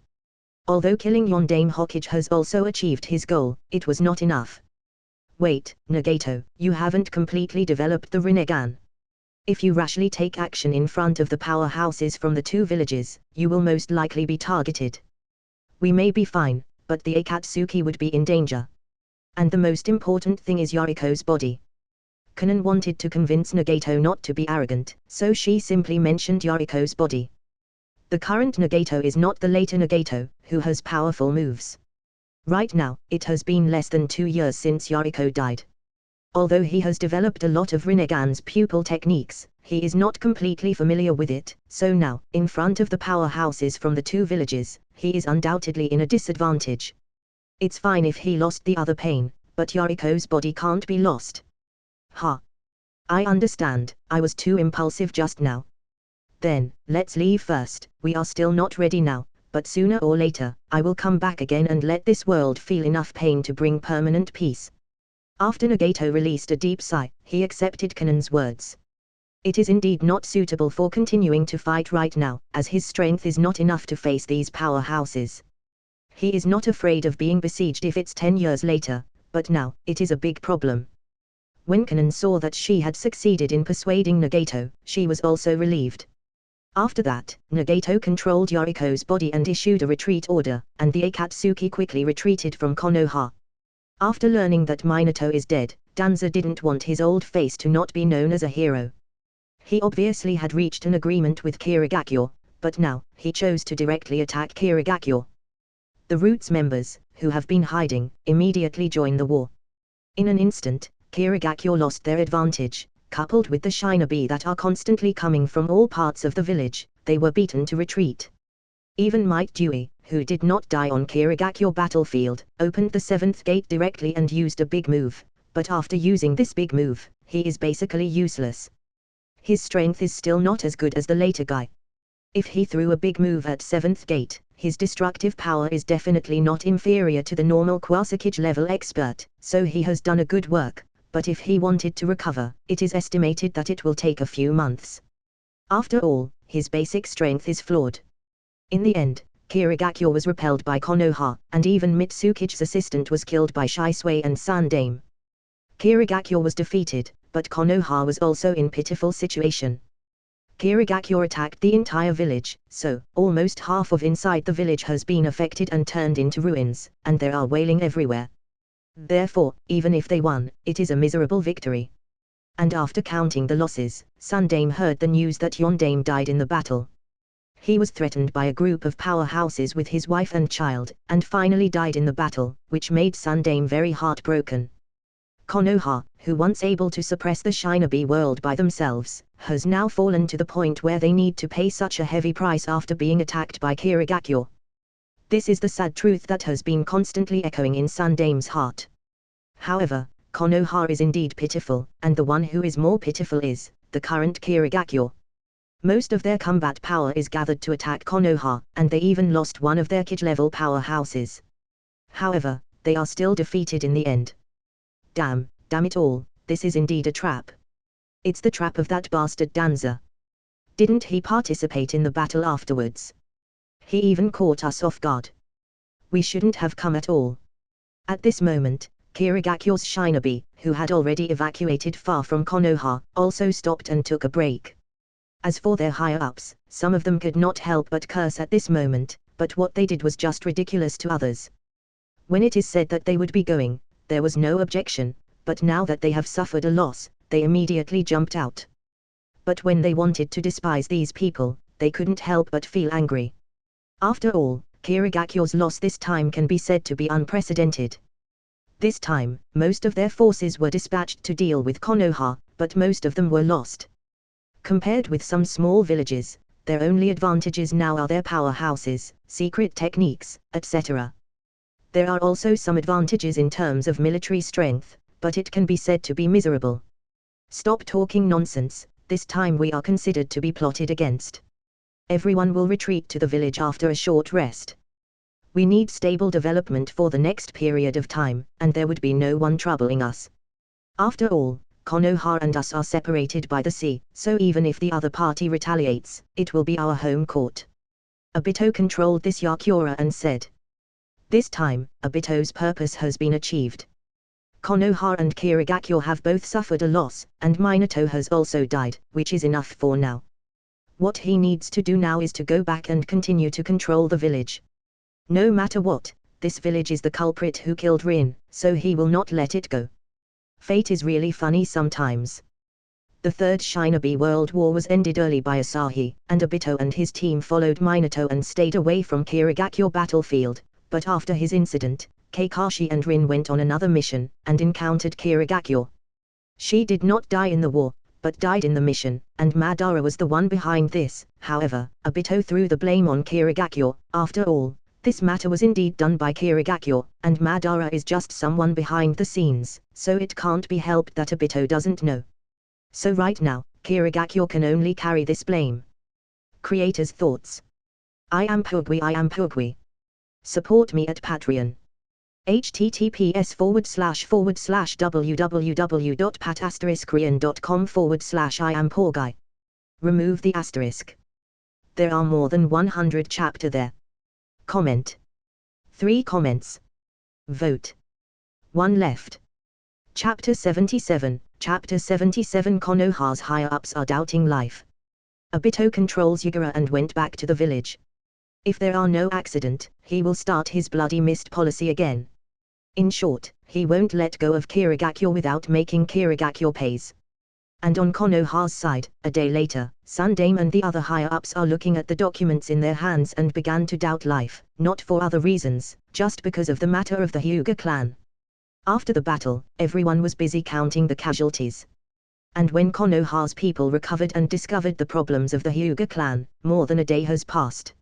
Although killing Yondaime Hokage has also achieved his goal, it was not enough. Wait, Nagato, you haven't completely developed the Rinnegan. If you rashly take action in front of the powerhouses from the two villages, you will most likely be targeted. We may be fine, but the Akatsuki would be in danger. And the most important thing is Yoriko's body. Kanon wanted to convince Nagato not to be arrogant, so she simply mentioned Yoriko's body. The current Nagato is not the later Nagato, who has powerful moves. Right now, it has been less than 2 years since Yoriko died. Although he has developed a lot of Rinnegan's pupil techniques, he is not completely familiar with it, so now, in front of the powerhouses from the two villages, he is undoubtedly in a disadvantage. It's fine if he lost the other pain, but Yoriko's body can't be lost. Ha! I understand, I was too impulsive just now. Then, let's leave first. We are still not ready now, but sooner or later, I will come back again and let this world feel enough pain to bring permanent peace. After Nagato released a deep sigh, he accepted Kanon's words. It is indeed not suitable for continuing to fight right now, as his strength is not enough to face these powerhouses. He is not afraid of being besieged if it's 10 years later, but now, it is a big problem. When Kanon saw that she had succeeded in persuading Nagato, she was also relieved. After that, Nagato controlled Yoriko's body and issued a retreat order, and the Akatsuki quickly retreated from Konoha. After learning that Minato is dead, Danza didn't want his old face to not be known as a hero. He obviously had reached an agreement with Kirigakyo, but now, he chose to directly attack Kirigakyo. The Roots members, who have been hiding, immediately joined the war. In an instant, Kirigakyo lost their advantage. Coupled with the shinobi that are constantly coming from all parts of the village, they were beaten to retreat. Even Might Dewey, who did not die on Kirigakyo battlefield, opened the 7th gate directly and used a big move, but after using this big move, he is basically useless. His strength is still not as good as the later guy. If he threw a big move at 7th gate, his destructive power is definitely not inferior to the normal Kwasakage level expert, so he has done a good work. But if he wanted to recover, it is estimated that it will take a few months. After all, his basic strength is flawed. In the end, Kirigakyo was repelled by Konoha, and even Mitsukige's assistant was killed by Shisui and Sandaime. Kirigakyo was defeated, but Konoha was also in pitiful situation. Kirigakyo attacked the entire village, so, almost half of inside the village has been affected and turned into ruins, and there are wailing everywhere. Therefore, even if they won, it is a miserable victory. And after counting the losses, Sandaime heard the news that Yondaime died in the battle. He was threatened by a group of powerhouses with his wife and child, and finally died in the battle, which made Sandaime very heartbroken. Konoha, who once able to suppress the shinobi world by themselves, has now fallen to the point where they need to pay such a heavy price after being attacked by Kirigakyo. This is the sad truth that has been constantly echoing in Sandaime's heart. However, Konoha is indeed pitiful, and the one who is more pitiful is the current Kirigakyo. Most of their combat power is gathered to attack Konoha, and they even lost one of their Kage-level powerhouses. However, they are still defeated in the end. Damn it all, this is indeed a trap. It's the trap of that bastard Danza. Didn't he participate in the battle afterwards? He even caught us off guard. We shouldn't have come at all. At this moment, Kirigakyo's shinobi, who had already evacuated far from Konoha, also stopped and took a break. As for their higher-ups, some of them could not help but curse at this moment, but what they did was just ridiculous to others. When it is said that they would be going, there was no objection, but now that they have suffered a loss, they immediately jumped out. But when they wanted to despise these people, they couldn't help but feel angry. After all, Kirigakyo's loss this time can be said to be unprecedented. This time, most of their forces were dispatched to deal with Konoha, but most of them were lost. Compared with some small villages, their only advantages now are their powerhouses, secret techniques, etc. There are also some advantages in terms of military strength, but it can be said to be miserable. Stop talking nonsense, this time we are considered to be plotted against. Everyone will retreat to the village after a short rest. We need stable development for the next period of time, and there would be no one troubling us. After all, Konoha and us are separated by the sea, so even if the other party retaliates, it will be our home court. Obito controlled this Yakura and said. This time, Obito's purpose has been achieved. Konoha and Kirigakyo have both suffered a loss, and Minato has also died, which is enough for now. What he needs to do now is to go back and continue to control the village. No matter what, this village is the culprit who killed Rin, so he will not let it go. Fate is really funny sometimes. The Third Shinobi World War was ended early by Asahi, and Obito and his team followed Minato and stayed away from Kirigakyo battlefield, but after his incident, Kakashi and Rin went on another mission, and encountered Kirigakyo. She did not die in the war, but died in the mission, and Madara was the one behind this. However, Obito threw the blame on Kirigakyo. After all, this matter was indeed done by Kirigakyo, and Madara is just someone behind the scenes, so it can't be helped that Obito doesn't know. So right now, Kirigakyo can only carry this blame. Creator's thoughts. I am Pugwi. Support me at Patreon. https://www.pat*korean.com/I am Remove the asterisk. There are more than 100 chapter there. Comment. 3 comments. Vote. 1 left. Chapter 77. Chapter 77. Konoha's higher-ups are doubting life. Obito controls Yugura and went back to the village. If there are no accident, he will start his bloody mist policy again. In short, he won't let go of Kirigakyo without making Kirigakyo pays. And on Konoha's side, a day later, Sundame and the other higher-ups are looking at the documents in their hands and began to doubt life, not for other reasons, just because of the matter of the Hyuga clan. After the battle, everyone was busy counting the casualties. And when Konoha's people recovered and discovered the problems of the Hyuga clan, more than a day has passed.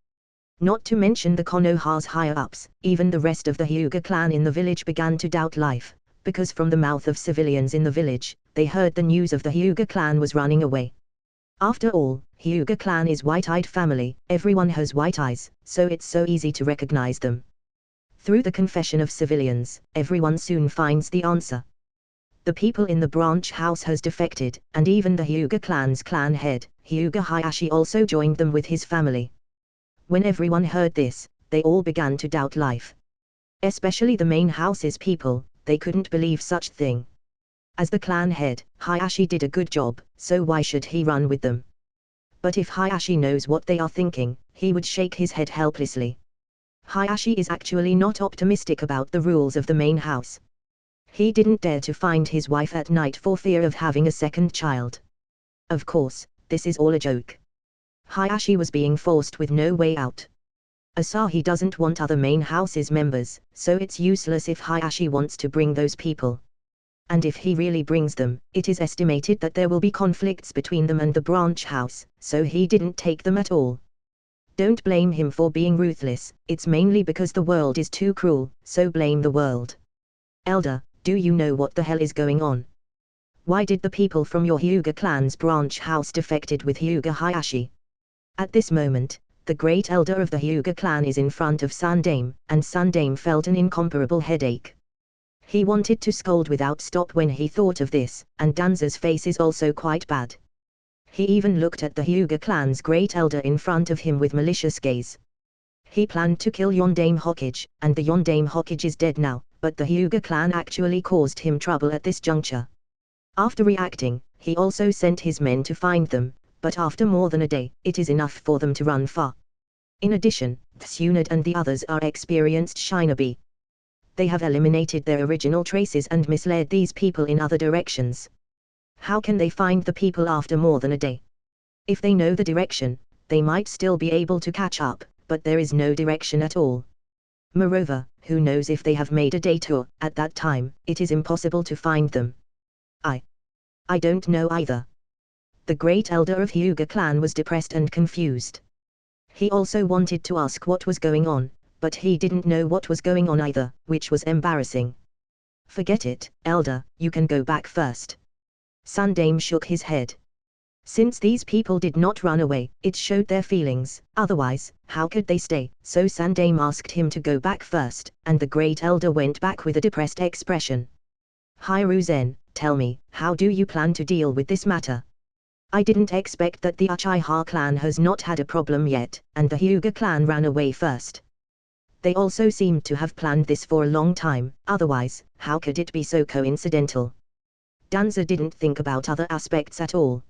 Not to mention the Konoha's higher-ups, even the rest of the Hyuga clan in the village began to doubt life, because from the mouth of civilians in the village, they heard the news of the Hyuga clan was running away. After all, Hyuga clan is white-eyed family, everyone has white eyes, so it's so easy to recognize them. Through the confession of civilians, everyone soon finds the answer. The people in the branch house has defected, and even the Hyuga clan's clan head, Hyuga Hayashi, also joined them with his family. When everyone heard this, they all began to doubt life. Especially the main house's people, they couldn't believe such thing. As the clan head, Hayashi did a good job, so why should he run with them? But if Hayashi knows what they are thinking, he would shake his head helplessly. Hayashi is actually not optimistic about the rules of the main house. He didn't dare to find his wife at night for fear of having a second child. Of course, this is all a joke. Hayashi was being forced with no way out. Asahi doesn't want other main house's members, so it's useless if Hayashi wants to bring those people. And if he really brings them, it is estimated that there will be conflicts between them and the branch house, so he didn't take them at all. Don't blame him for being ruthless, it's mainly because the world is too cruel, so blame the world. Elder, do you know what the hell is going on? Why did the people from your Hyuga clan's branch house defected with Hyuga Hayashi? At this moment, the great elder of the Hyuga clan is in front of Sundame, and Sundame felt an incomparable headache. He wanted to scold without stop when he thought of this, and Danza's face is also quite bad. He even looked at the Hyuga clan's great elder in front of him with malicious gaze. He planned to kill Yondame Hokage, and the Yondame Hokage is dead now, but the Hyuga clan actually caused him trouble at this juncture. After reacting, he also sent his men to find them, but after more than a day, it is enough for them to run far. In addition, Tsunade and the others are experienced shinobi. They have eliminated their original traces and misled these people in other directions. How can they find the people after more than a day? If they know the direction, they might still be able to catch up, but there is no direction at all. Moreover, who knows if they have made a detour? At that time, it is impossible to find them. I don't know either. The great elder of Hyuga clan was depressed and confused. He also wanted to ask what was going on, but he didn't know what was going on either, which was embarrassing. Forget it, elder, you can go back first. Sundame shook his head. Since these people did not run away, it showed their feelings, otherwise, how could they stay? So Sundame asked him to go back first, and the great elder went back with a depressed expression. Hiruzen, tell me, how do you plan to deal with this matter? I didn't expect that the Uchiha clan has not had a problem yet, and the Hyuga clan ran away first. They also seemed to have planned this for a long time, otherwise, how could it be so coincidental? Danza didn't think about other aspects at all.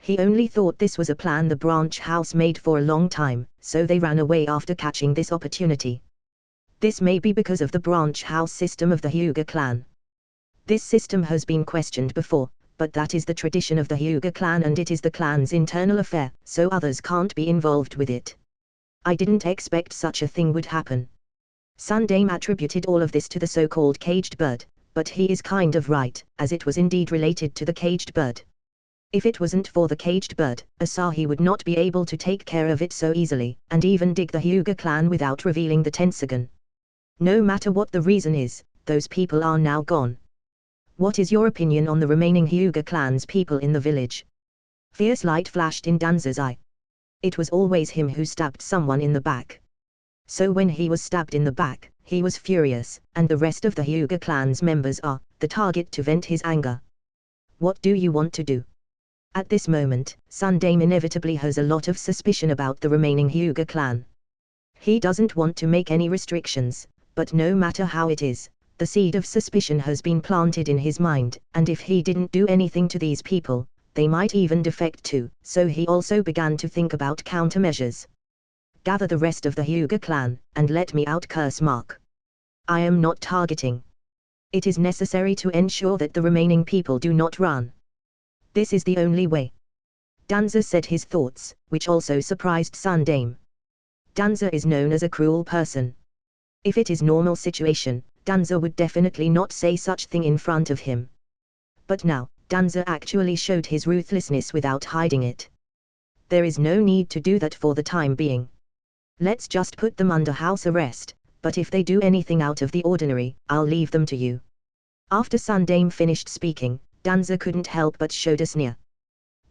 He only thought this was a plan the branch house made for a long time, so they ran away after catching this opportunity. This may be because of the branch house system of the Hyuga clan. This system has been questioned before, but that is the tradition of the Hyuga clan and it is the clan's internal affair, so others can't be involved with it. I didn't expect such a thing would happen. Sundame attributed all of this to the so-called caged bird, but he is kind of right, as it was indeed related to the caged bird. If it wasn't for the caged bird, Asahi would not be able to take care of it so easily, and even dig the Hyuga clan without revealing the Tensagon. No matter what the reason is, those people are now gone. What is your opinion on the remaining Hyuga clan's people in the village? Fierce light flashed in Danza's eye. It was always him who stabbed someone in the back. So when he was stabbed in the back, he was furious, and the rest of the Hyuga clan's members are the target to vent his anger. What do you want to do? At this moment, Sundame inevitably has a lot of suspicion about the remaining Hyuga clan. He doesn't want to make any restrictions, but no matter how it is, the seed of suspicion has been planted in his mind, and if he didn't do anything to these people, they might even defect too, so he also began to think about countermeasures. Gather the rest of the Hyuga clan, and let me out curse mark. I am not targeting. It is necessary to ensure that the remaining people do not run. This is the only way. Danza said his thoughts, which also surprised Sundame. Danza is known as a cruel person. If it is normal situation, Danza would definitely not say such thing in front of him. But now, Danza actually showed his ruthlessness without hiding it. There is no need to do that for the time being. Let's just put them under house arrest, but if they do anything out of the ordinary, I'll leave them to you. After Sundame finished speaking, Danza couldn't help but showed a sneer.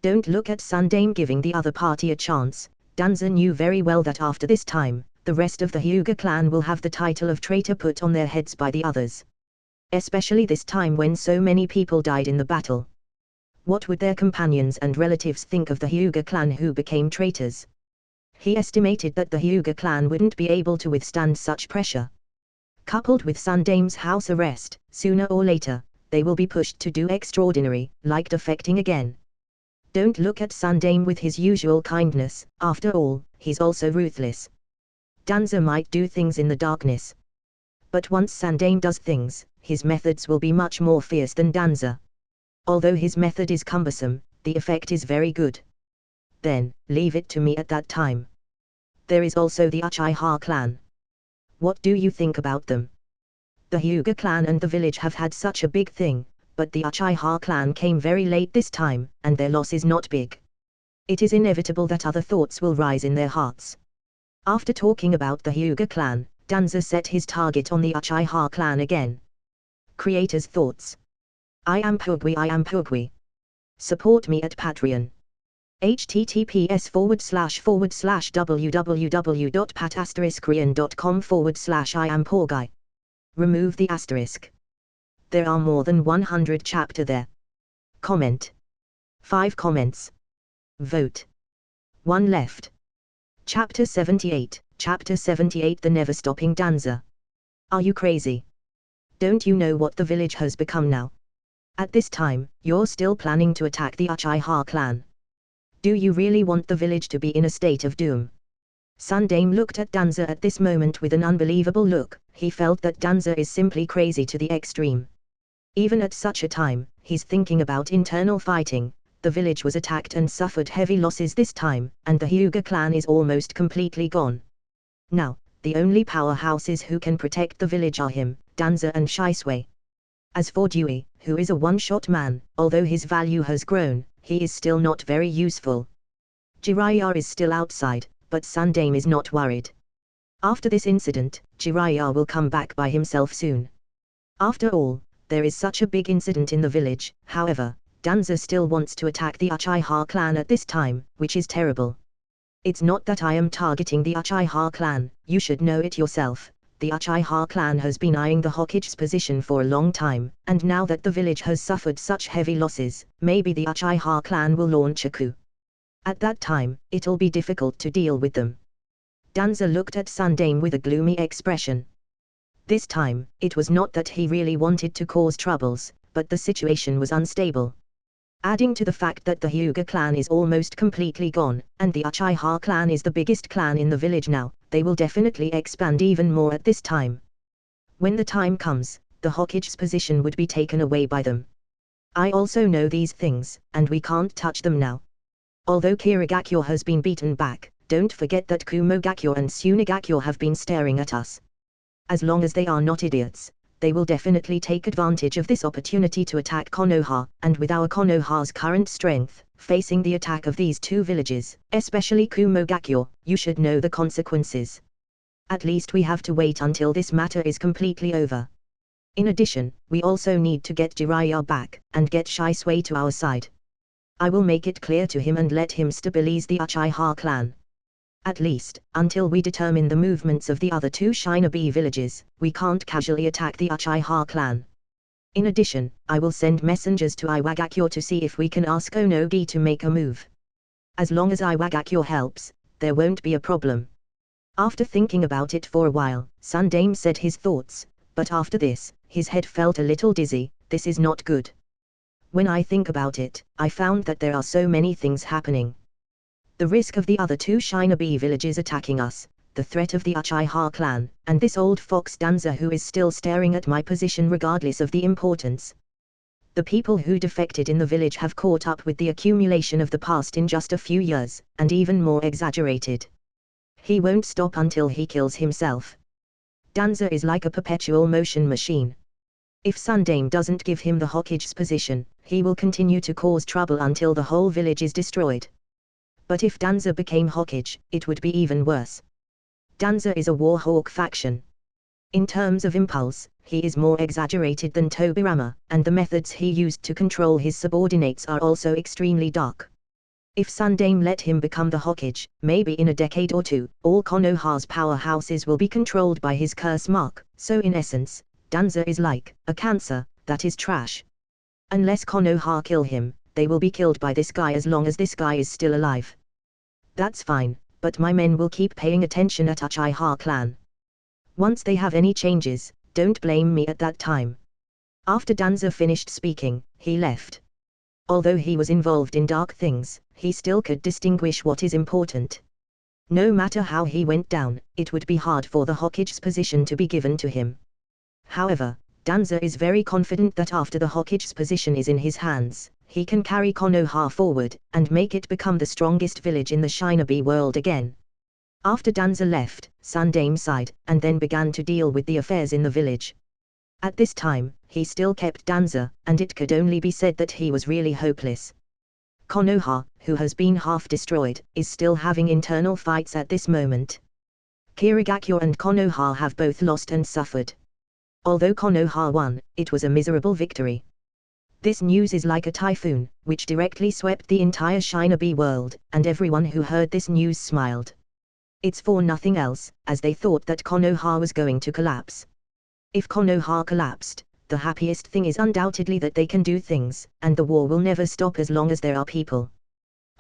Don't look at Sundame giving the other party a chance. Danza knew very well that after this time, the rest of the Hyuga clan will have the title of traitor put on their heads by the others. Especially this time when so many people died in the battle. What would their companions and relatives think of the Hyuga clan who became traitors? He estimated that the Hyuga clan wouldn't be able to withstand such pressure. Coupled with Sundame's house arrest, sooner or later, they will be pushed to do extraordinary, like defecting again. Don't look at Sundame with his usual kindness, after all, he's also ruthless. Danza might do things in the darkness. But once Sundame does things, his methods will be much more fierce than Danza. Although his method is cumbersome, the effect is very good. Then, leave it to me at that time. There is also the Uchiha clan. What do you think about them? The Hyuga clan and the village have had such a big thing, but the Uchiha clan came very late this time, and their loss is not big. It is inevitable that other thoughts will rise in their hearts. After talking about the Hyuga clan, Danza set his target on the Uchiha clan again. Creator's thoughts. I am Pugwi. Support me at Patreon. https://www.pat*korean.com/I am Porguy. Remove the asterisk. There are more than 100 chapter there. Comment. 5 comments. Vote. 1 left. Chapter 78, Chapter 78 The Never Stopping Danza. Are you crazy? Don't you know what the village has become now? At this time, you're still planning to attack the Uchiha clan. Do you really want the village to be in a state of doom? Sundame looked at Danza at this moment with an unbelievable look. He felt that Danza is simply crazy to the extreme. Even at such a time, he's thinking about internal fighting. The village was attacked and suffered heavy losses this time, and the Hyuga clan is almost completely gone. Now, the only powerhouses who can protect the village are him, Danza and Shisui. As for Dewey, who is a one-shot man, although his value has grown, he is still not very useful. Jiraiya is still outside, but Sundame is not worried. After this incident, Jiraiya will come back by himself soon. After all, there is such a big incident in the village. However, Danza still wants to attack the Uchiha clan at this time, which is terrible. It's not that I am targeting the Uchiha clan, you should know it yourself, the Uchiha clan has been eyeing the Hokage's position for a long time, and now that the village has suffered such heavy losses, maybe the Uchiha clan will launch a coup. At that time, it'll be difficult to deal with them. Danza looked at Sundame with a gloomy expression. This time, it was not that he really wanted to cause troubles, but the situation was unstable. Adding to the fact that the Hyuga clan is almost completely gone, and the Uchiha clan is the biggest clan in the village now, they will definitely expand even more at this time. When the time comes, the Hokage's position would be taken away by them. I also know these things, and we can't touch them now. Although Kirigakyo has been beaten back, don't forget that Kumogakyo and Tsunegakyo have been staring at us. As long as they are not idiots, they will definitely take advantage of this opportunity to attack Konoha, and with our Konoha's current strength, facing the attack of these two villages, especially Kumogakyo, you should know the consequences. At least we have to wait until this matter is completely over. In addition, we also need to get Jiraiya back, and get Shisui to our side. I will make it clear to him and let him stabilize the Uchiha clan. At least, until we determine the movements of the other two shinobi villages, we can't casually attack the Uchiha clan. In addition, I will send messengers to Iwagakyo to see if we can ask Onogi to make a move. As long as Iwagakyo helps, there won't be a problem. After thinking about it for a while, Sundame said his thoughts, but after this, his head felt a little dizzy. This is not good. When I think about it, I found that there are so many things happening. The risk of the other two shinobi villages attacking us, the threat of the Uchiha clan, and this old fox Danza who is still staring at my position regardless of the importance. The people who defected in the village have caught up with the accumulation of the past in just a few years, and even more exaggerated. He won't stop until he kills himself. Danza is like a perpetual motion machine. If Sundame doesn't give him the Hokage's position, he will continue to cause trouble until the whole village is destroyed. But if Danza became Hokage, it would be even worse. Danza is a Warhawk faction. In terms of impulse, he is more exaggerated than Tobirama, and the methods he used to control his subordinates are also extremely dark. If Sundame let him become the Hokage, maybe in a decade or two, all Konoha's powerhouses will be controlled by his curse mark, so in essence, Danza is like a cancer that is trash. Unless Konoha kill him, they will be killed by this guy as long as this guy is still alive. That's fine, but my men will keep paying attention at Uchiha clan. Once they have any changes, don't blame me at that time. After Danza finished speaking, he left. Although he was involved in dark things, he still could distinguish what is important. No matter how he went down, it would be hard for the Hokage's position to be given to him. However, Danza is very confident that after the Hokage's position is in his hands, he can carry Konoha forward, and make it become the strongest village in the shinobi world again. After Danza left, Sundame sighed, and then began to deal with the affairs in the village. At this time, he still kept Danza, and it could only be said that he was really hopeless. Konoha, who has been half destroyed, is still having internal fights at this moment. Kirigakyo and Konoha have both lost and suffered. Although Konoha won, it was a miserable victory. This news is like a typhoon, which directly swept the entire shinobi world, and everyone who heard this news smiled. It's for nothing else, as they thought that Konoha was going to collapse. If Konoha collapsed, the happiest thing is undoubtedly that they can do things, and the war will never stop as long as there are people.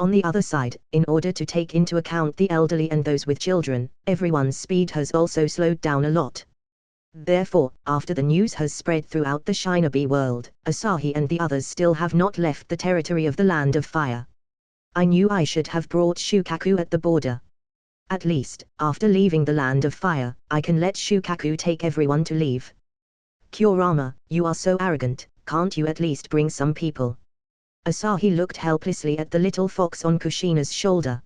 On the other side, in order to take into account the elderly and those with children, everyone's speed has also slowed down a lot. Therefore, after the news has spread throughout the shinobi world, Asahi and the others still have not left the territory of the Land of Fire. I knew I should have brought Shukaku at the border. At least, after leaving the Land of Fire, I can let Shukaku take everyone to leave. Kurama, you are so arrogant, can't you at least bring some people? Asahi looked helplessly at the little fox on Kushina's shoulder.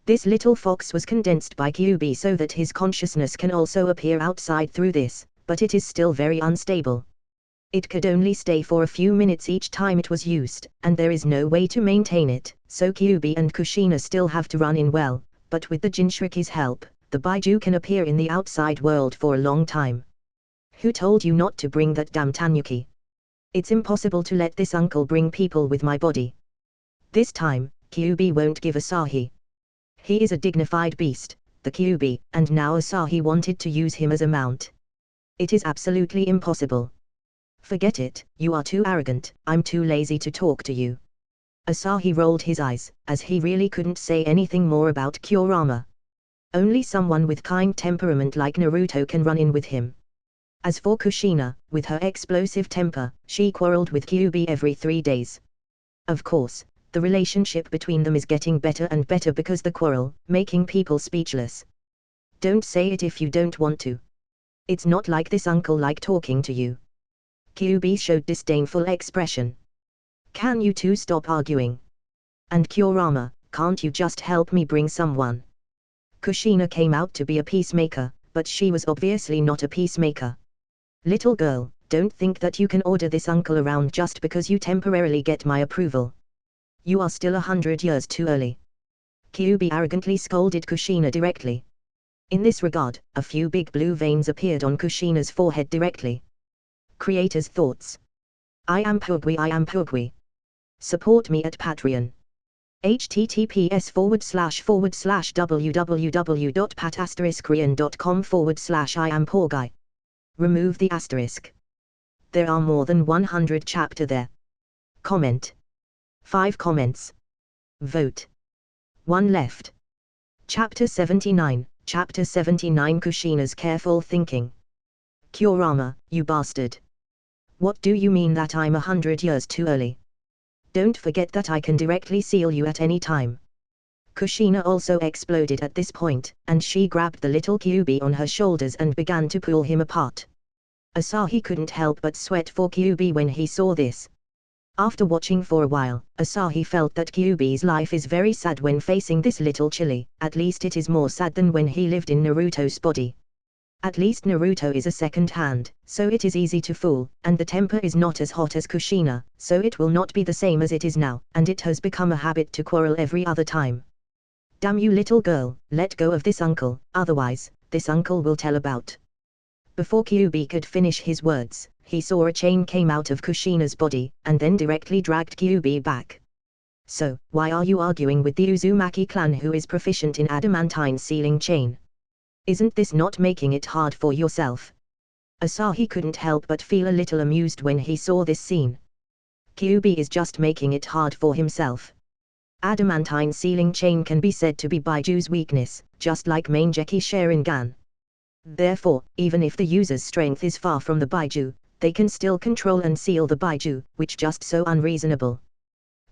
This little fox was condensed by Kyuubi so that his consciousness can also appear outside through this, but it is still very unstable. It could only stay for a few minutes each time it was used, and there is no way to maintain it, so Kyuubi and Kushina still have to run in well, but with the Jinchuriki's help, the Baiju can appear in the outside world for a long time. Who told you not to bring that damn tanuki? It's impossible to let this uncle bring people with my body. This time, Kyuubi won't give Asahi. He is a dignified beast, the Kyuubi, and now Asahi wanted to use him as a mount. It is absolutely impossible. Forget it, you are too arrogant, I'm too lazy to talk to you. Asahi rolled his eyes, as he really couldn't say anything more about Kurama. Only someone with kind temperament like Naruto can run in with him. As for Kushina, with her explosive temper, she quarreled with Kyuubi every 3 days. Of course, the relationship between them is getting better and better because the quarrel, making people speechless. Don't say it if you don't want to. It's not like this uncle like talking to you. Kyuubi showed disdainful expression. Can you two stop arguing? And Kurama, can't you just help me bring someone? Kushina came out to be a peacemaker, but she was obviously not a peacemaker. Little girl, don't think that you can order this uncle around just because you temporarily get my approval. You are still 100 years too early. Kyuubi arrogantly scolded Kushina directly. In this regard, a few big blue veins appeared on Kushina's forehead directly. Creator's thoughts. I am Pugui. Support me at Patreon. https://www.pat*korean.com/I am Remove the asterisk. There are more than 100 chapter there. Comment. 5 comments. Vote. 1 left. Chapter 79, Chapter 79 Kushina's careful thinking. Kurama, you bastard. What do you mean that I'm 100 years too early? Don't forget that I can directly seal you at any time. Kushina also exploded at this point, and she grabbed the little Kyuubi on her shoulders and began to pull him apart. Asahi couldn't help but sweat for Kyuubi when he saw this. After watching for a while, Asahi felt that Kyuubi's life is very sad when facing this little chili, at least it is more sad than when he lived in Naruto's body. At least Naruto is a second hand, so it is easy to fool, and the temper is not as hot as Kushina, so it will not be the same as it is now, and it has become a habit to quarrel every other time. Damn you little girl, let go of this uncle, otherwise, this uncle will tell about. Before Kyuubi could finish his words, he saw a chain came out of Kushina's body, and then directly dragged Kyuubi back. So, why are you arguing with the Uzumaki clan who is proficient in adamantine sealing chain? Isn't this not making it hard for yourself? Asahi couldn't help but feel a little amused when he saw this scene. Kyuubi is just making it hard for himself. Adamantine sealing chain can be said to be Baiju's weakness, just like Mangeki Sharingan. Therefore, even if the user's strength is far from the Baiju, they can still control and seal the Baiju, which just so unreasonable.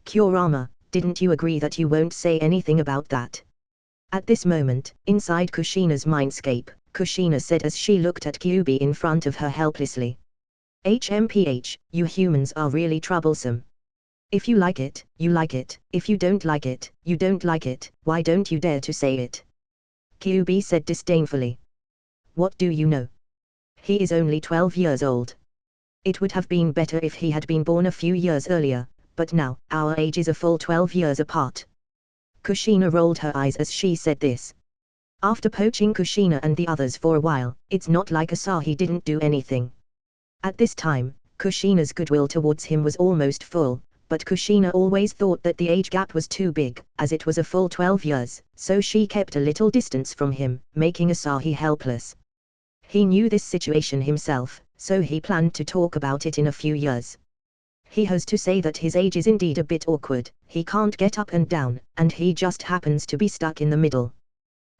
Kurama, didn't you agree that you won't say anything about that? At this moment, inside Kushina's mindscape, Kushina said as she looked at Kyuubi in front of her helplessly. HMPH, you humans are really troublesome. If you like it, you like it, if you don't like it, you don't like it, why don't you dare to say it? Kyuubi said disdainfully. What do you know? He is only 12 years old. It would have been better if he had been born a few years earlier, but now, our age is a full 12 years apart. Kushina rolled her eyes as she said this. After poaching Kushina and the others for a while, it's not like Asahi didn't do anything. At this time, Kushina's goodwill towards him was almost full, but Kushina always thought that the age gap was too big, as it was a full 12 years, so she kept a little distance from him, making Asahi helpless. He knew this situation himself, so he planned to talk about it in a few years. He has to say that his age is indeed a bit awkward, he can't get up and down, and he just happens to be stuck in the middle.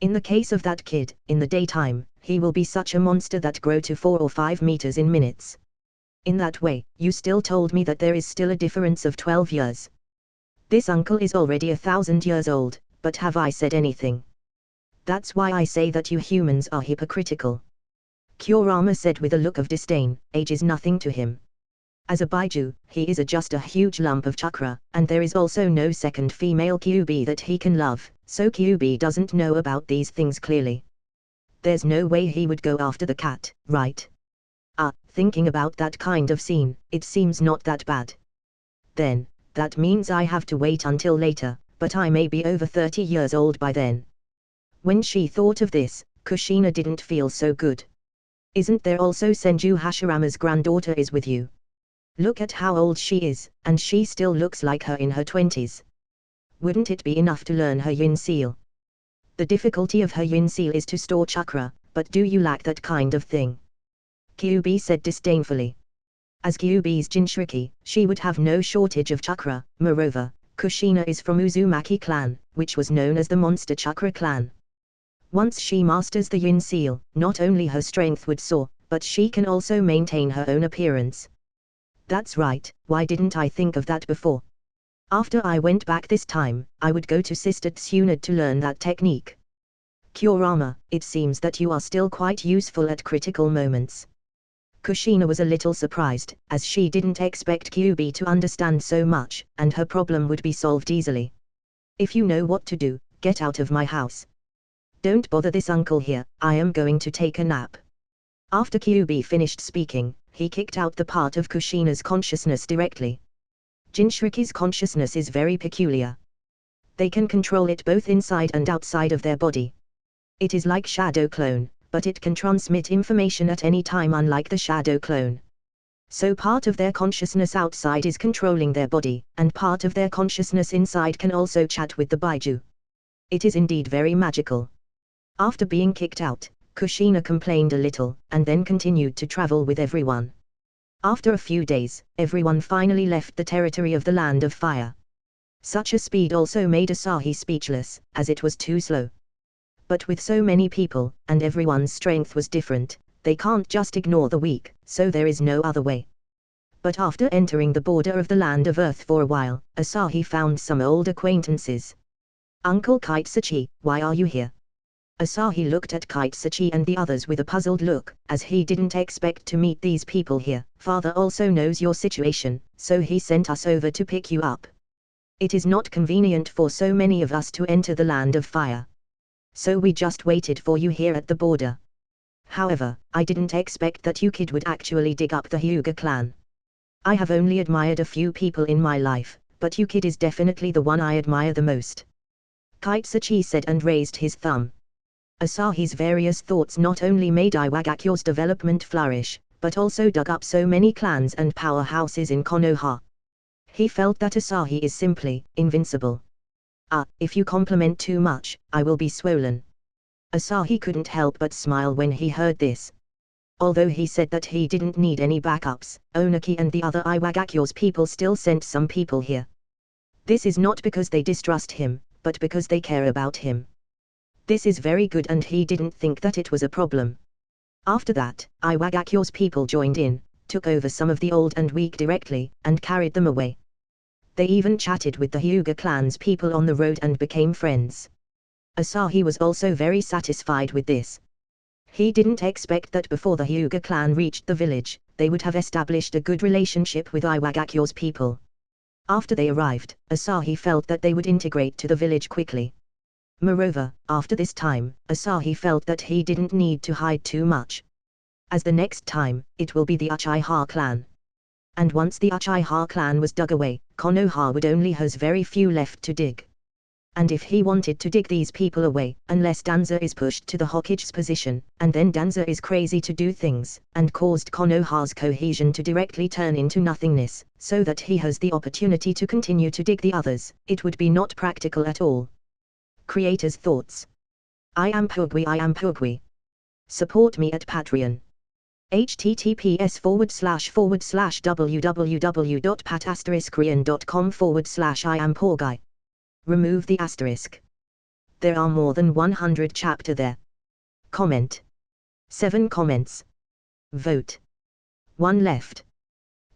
In the case of that kid, in the daytime, he will be such a monster that grow to 4 or 5 meters in minutes. In that way, you still told me that there is still a difference of 12 years. This uncle is already 1,000 years old, but have I said anything? That's why I say that you humans are hypocritical. Kurama said with a look of disdain, age is nothing to him. As a Baiju, he is just a huge lump of chakra, and there is also no second female Kyuubi that he can love, so Kyuubi doesn't know about these things clearly. There's no way he would go after the cat, right? Thinking about that kind of scene, it seems not that bad. Then, that means I have to wait until later, but I may be over 30 years old by then. When she thought of this, Kushina didn't feel so good. Isn't there also Senju Hashirama's granddaughter is with you? Look at how old she is, and she still looks like her in her 20s. Wouldn't it be enough to learn her yin seal? The difficulty of her yin seal is to store chakra, but do you lack that kind of thing? Kyuubi said disdainfully. As Kyuubi's Jinchuriki, she would have no shortage of chakra. Moreover, Kushina is from Uzumaki clan, which was known as the Monster Chakra clan. Once she masters the yin seal, not only her strength would soar, but she can also maintain her own appearance. That's right, why didn't I think of that before? After I went back this time, I would go to Sister Tsunade to learn that technique. Kurama, it seems that you are still quite useful at critical moments. Kushina was a little surprised, as she didn't expect Kyuubi to understand so much, and her problem would be solved easily. If you know what to do, get out of my house. Don't bother this uncle here, I am going to take a nap. After Kyuubi finished speaking, he kicked out the part of Kushina's consciousness directly. Jinchuriki's consciousness is very peculiar. They can control it both inside and outside of their body. It is like shadow clone, but it can transmit information at any time unlike the shadow clone. So part of their consciousness outside is controlling their body, and part of their consciousness inside can also chat with the Baiju. It is indeed very magical. After being kicked out, Kushina complained a little, and then continued to travel with everyone. After a few days, everyone finally left the territory of the Land of Fire. Such a speed also made Asahi speechless, as it was too slow. But with so many people, and everyone's strength was different, they can't just ignore the weak, so there is no other way. But after entering the border of the Land of Earth for a while, Asahi found some old acquaintances. Uncle Kitsuchi, why are you here? Asahi looked at Kitsuchi and the others with a puzzled look, as he didn't expect to meet these people here. Father also knows your situation, so he sent us over to pick you up. It is not convenient for so many of us to enter the Land of Fire. So we just waited for you here at the border. However, I didn't expect that you kid would actually dig up the Hyuga clan. I have only admired a few people in my life, but you kid is definitely the one I admire the most. Kitsuchi said and raised his thumb. Asahi's various thoughts not only made Iwagakyo's development flourish, but also dug up so many clans and powerhouses in Konoha. He felt that Asahi is simply invincible. If you compliment too much, I will be swollen. Asahi couldn't help but smile when he heard this. Although he said that he didn't need any backups, Onaki and the other Iwagakyo's people still sent some people here. This is not because they distrust him, but because they care about him. This is very good and he didn't think that it was a problem. After that, Iwagakyo's people joined in, took over some of the old and weak directly, and carried them away. They even chatted with the Hyuga clan's people on the road and became friends. Asahi was also very satisfied with this. He didn't expect that before the Hyuga clan reached the village, they would have established a good relationship with Iwagakyo's people. After they arrived, Asahi felt that they would integrate to the village quickly. Moreover, after this time, Asahi felt that he didn't need to hide too much. As the next time, it will be the Uchiha clan. And once the Uchiha clan was dug away, Konoha would only has very few left to dig. And if he wanted to dig these people away, unless Danza is pushed to the Hokage's position, and then Danza is crazy to do things, and caused Konoha's cohesion to directly turn into nothingness, so that he has the opportunity to continue to dig the others, it would be not practical at all. Creator's thoughts. I am Pugwi. Support me at Patreon. https://www.pat*korean.com/I am Remove the asterisk. There are more than 100 chapter there. Comment. 7 comments. Vote. 1 left.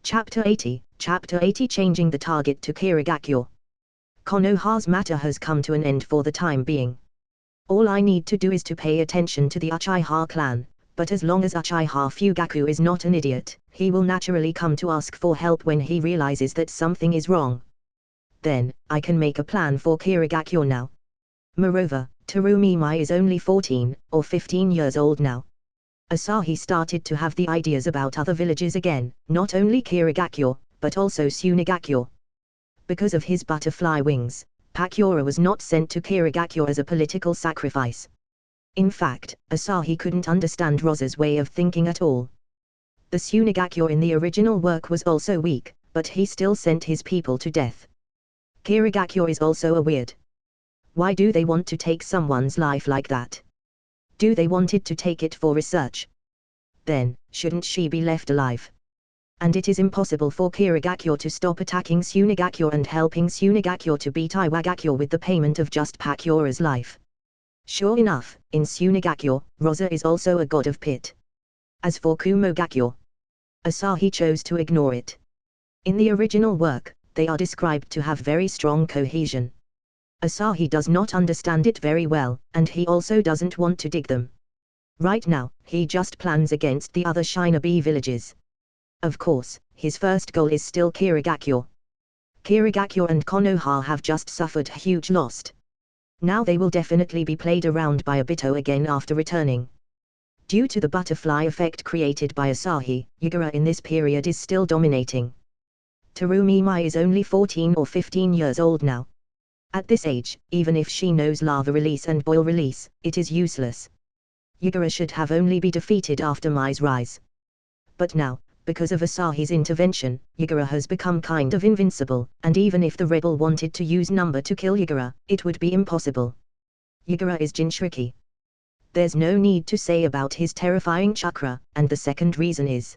Chapter 80, changing the target to Kirigakyo. Konoha's matter has come to an end for the time being. All I need to do is to pay attention to the Uchiha clan, but as long as Uchiha Fugaku is not an idiot, he will naturally come to ask for help when he realizes that something is wrong. Then, I can make a plan for Kirigakyo now. Moreover, Terumi Mai is only 14 or 15 years old now. Asahi started to have the ideas about other villages again, not only Kirigakyo, but also Tsunegakyo. Because of his butterfly wings, Pakura was not sent to Kirigakyo as a political sacrifice. In fact, Asahi couldn't understand Rosa's way of thinking at all. The Tsunegakyo in the original work was also weak, but he still sent his people to death. Kirigakyo is also a weird Why do they want to take someone's life like that? Do they wanted to take it for research? Then, shouldn't she be left alive? And it is impossible for Kirigakyo to stop attacking Tsunegakyo and helping Tsunegakyo to beat Iwagakyo with the payment of just Pakyora's life. Sure enough, in Tsunegakyo, Rosa is also a god of pit. As for Kumogakyo, Asahi chose to ignore it. In the original work, they are described to have very strong cohesion. Asahi does not understand it very well, and he also doesn't want to dig them. Right now, he just plans against the other Shinobi villages. Of course, his first goal is still Kirigakyo. Kirigakyo and Konoha have just suffered huge loss. Now they will definitely be played around by Obito again after returning. Due to the butterfly effect created by Asahi, Yugura in this period is still dominating. Terumi Mai is only 14 or 15 years old now. At this age, even if she knows lava release and boil release, it is useless. Yugura should have only be defeated after Mai's rise. But now, because of Asahi's intervention, Yugura has become kind of invincible, and even if the rebel wanted to use number to kill Yugura, it would be impossible. Yugura is Jinchuriki. There's no need to say about his terrifying chakra, and the second reason is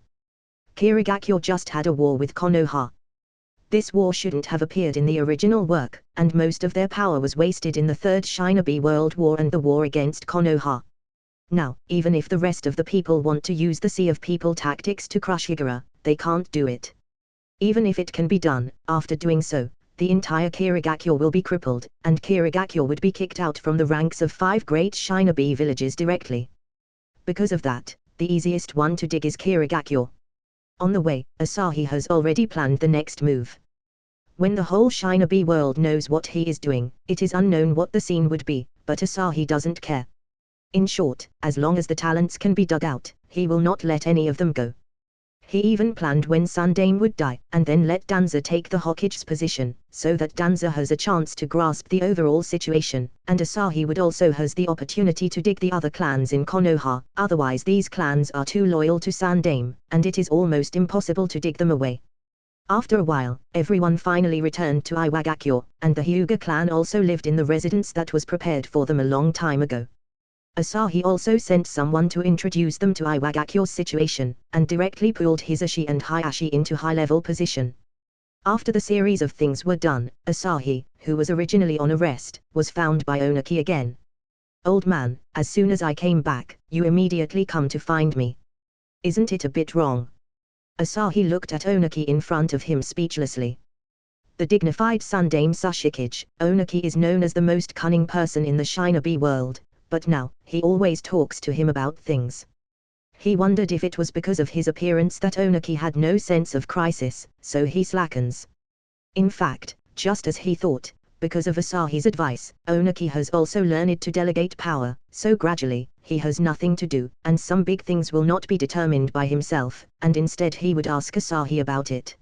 Kirigakyo just had a war with Konoha. This war shouldn't have appeared in the original work, and most of their power was wasted in the Third Shinobi World War and the war against Konoha. Now, even if the rest of the people want to use the Sea of People tactics to crush Yugura, they can't do it. Even if it can be done, after doing so, the entire Kirigakyo will be crippled, and Kirigakyo would be kicked out from the ranks of 5 great Shinobi villages directly. Because of that, the easiest one to dig is Kirigakyo. On the way, Asahi has already planned the next move. When the whole Shinobi world knows what he is doing, it is unknown what the scene would be, but Asahi doesn't care. In short, as long as the talents can be dug out, he will not let any of them go. He even planned when Sundame would die, and then let Danza take the Hokage's position, so that Danza has a chance to grasp the overall situation, and Asahi would also has the opportunity to dig the other clans in Konoha, otherwise these clans are too loyal to Sundame, and it is almost impossible to dig them away. After a while, everyone finally returned to Iwagakyo, and the Hyuga clan also lived in the residence that was prepared for them a long time ago. Asahi also sent someone to introduce them to Iwagakyo's situation, and directly pulled Hisashi and Hayashi into high-level position. After the series of things were done, Asahi, who was originally on arrest, was found by Onaki again. "Old man, as soon as I came back, you immediately come to find me. Isn't it a bit wrong?" Asahi looked at Onaki in front of him speechlessly. The dignified Sundame Sushikage, Onaki is known as the most cunning person in the Shinobi world. But now, he always talks to him about things. He wondered if it was because of his appearance that Onaki had no sense of crisis, so he slackens. In fact, just as he thought, because of Asahi's advice, Onaki has also learned to delegate power, so gradually, he has nothing to do, and some big things will not be determined by himself, and instead he would ask Asahi about it.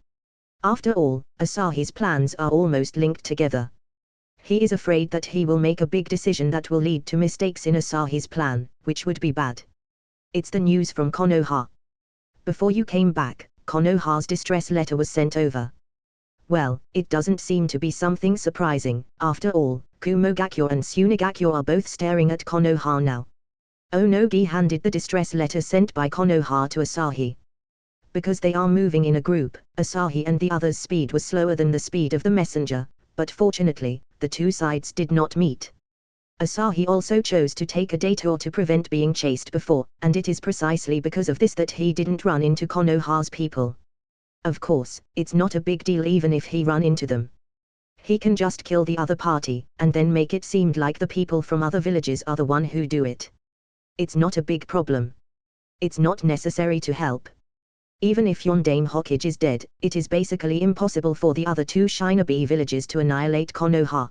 After all, Asahi's plans are almost linked together. He is afraid that he will make a big decision that will lead to mistakes in Asahi's plan, which would be bad. It's the news from Konoha. Before you came back, Konoha's distress letter was sent over. Well, it doesn't seem to be something surprising. After all, Kumogakyo and Tsunegakyo are both staring at Konoha now. Onogi handed the distress letter sent by Konoha to Asahi. Because they are moving in a group, Asahi and the others' speed was slower than the speed of the messenger, but fortunately, the two sides did not meet. Asahi also chose to take a detour to prevent being chased before, and it is precisely because of this that he didn't run into Konoha's people. Of course, it's not a big deal even if he run into them. He can just kill the other party, and then make it seem like the people from other villages are the one who do it. It's not a big problem. It's not necessary to help. Even if Yondaime Hokage is dead, it is basically impossible for the other 2 Shinobi villages to annihilate Konoha.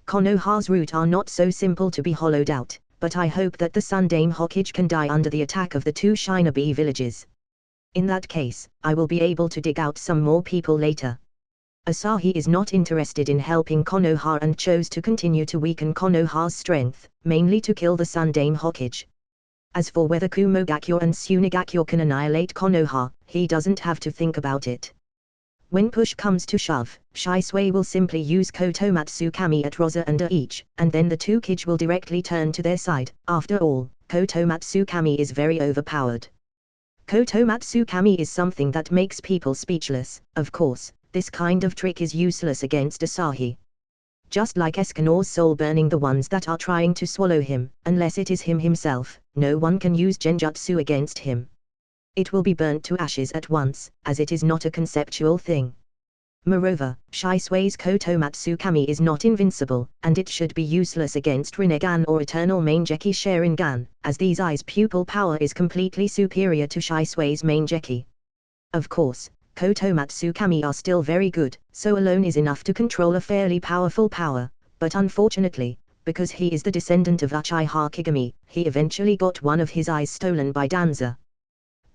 Konoha's route are not so simple to be hollowed out, but I hope that the Sundame Hokage can die under the attack of the 2 Shinobi villages. In that case, I will be able to dig out some more people later. Asahi is not interested in helping Konoha and chose to continue to weaken Konoha's strength, mainly to kill the Sundame Hokage. As for whether Kumogakyo and Tsunegakyo can annihilate Konoha, he doesn't have to think about it. When push comes to shove, Shisui will simply use Kotomatsu Kami at Rosa and each, and then the two Kage will directly turn to their side. After all, Kotomatsu Kami is very overpowered. Kotomatsu Kami is something that makes people speechless. Of course, this kind of trick is useless against Asahi. Just like Escanor's soul burning the ones that are trying to swallow him, unless it is him himself, no one can use genjutsu against him. It will be burnt to ashes at once, as it is not a conceptual thing. Moreover, Shisui's Kotomatsu Kami is not invincible, and it should be useless against Rinnegan or Eternal Maingeki Sharingan, as these eyes' pupil power is completely superior to Shisui's Maingeki. Of course, Kotomatsu Kami are still very good, so alone is enough to control a fairly powerful power, but unfortunately, because he is the descendant of Uchiha Kigami, he eventually got one of his eyes stolen by Danza.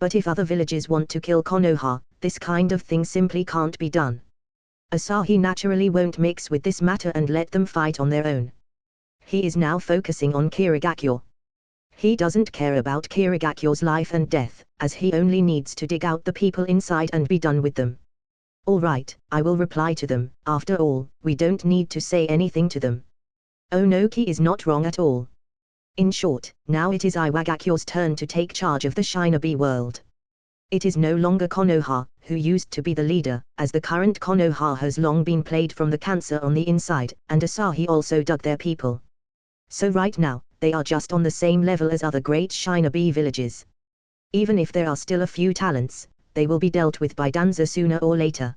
But if other villages want to kill Konoha, this kind of thing simply can't be done. Asahi naturally won't mix with this matter and let them fight on their own. He is now focusing on Kirigakyo. He doesn't care about Kirigakyo's life and death, as he only needs to dig out the people inside and be done with them. Alright, I will reply to them. After all, we don't need to say anything to them. Onoki is not wrong at all. In short, now it is Iwagakyo's turn to take charge of the Shinobi world. It is no longer Konoha, who used to be the leader, as the current Konoha has long been plagued from the cancer on the inside, and Asahi also dug their people. So right now, they are just on the same level as other great Shinobi villages. Even if there are still a few talents, they will be dealt with by Danza sooner or later.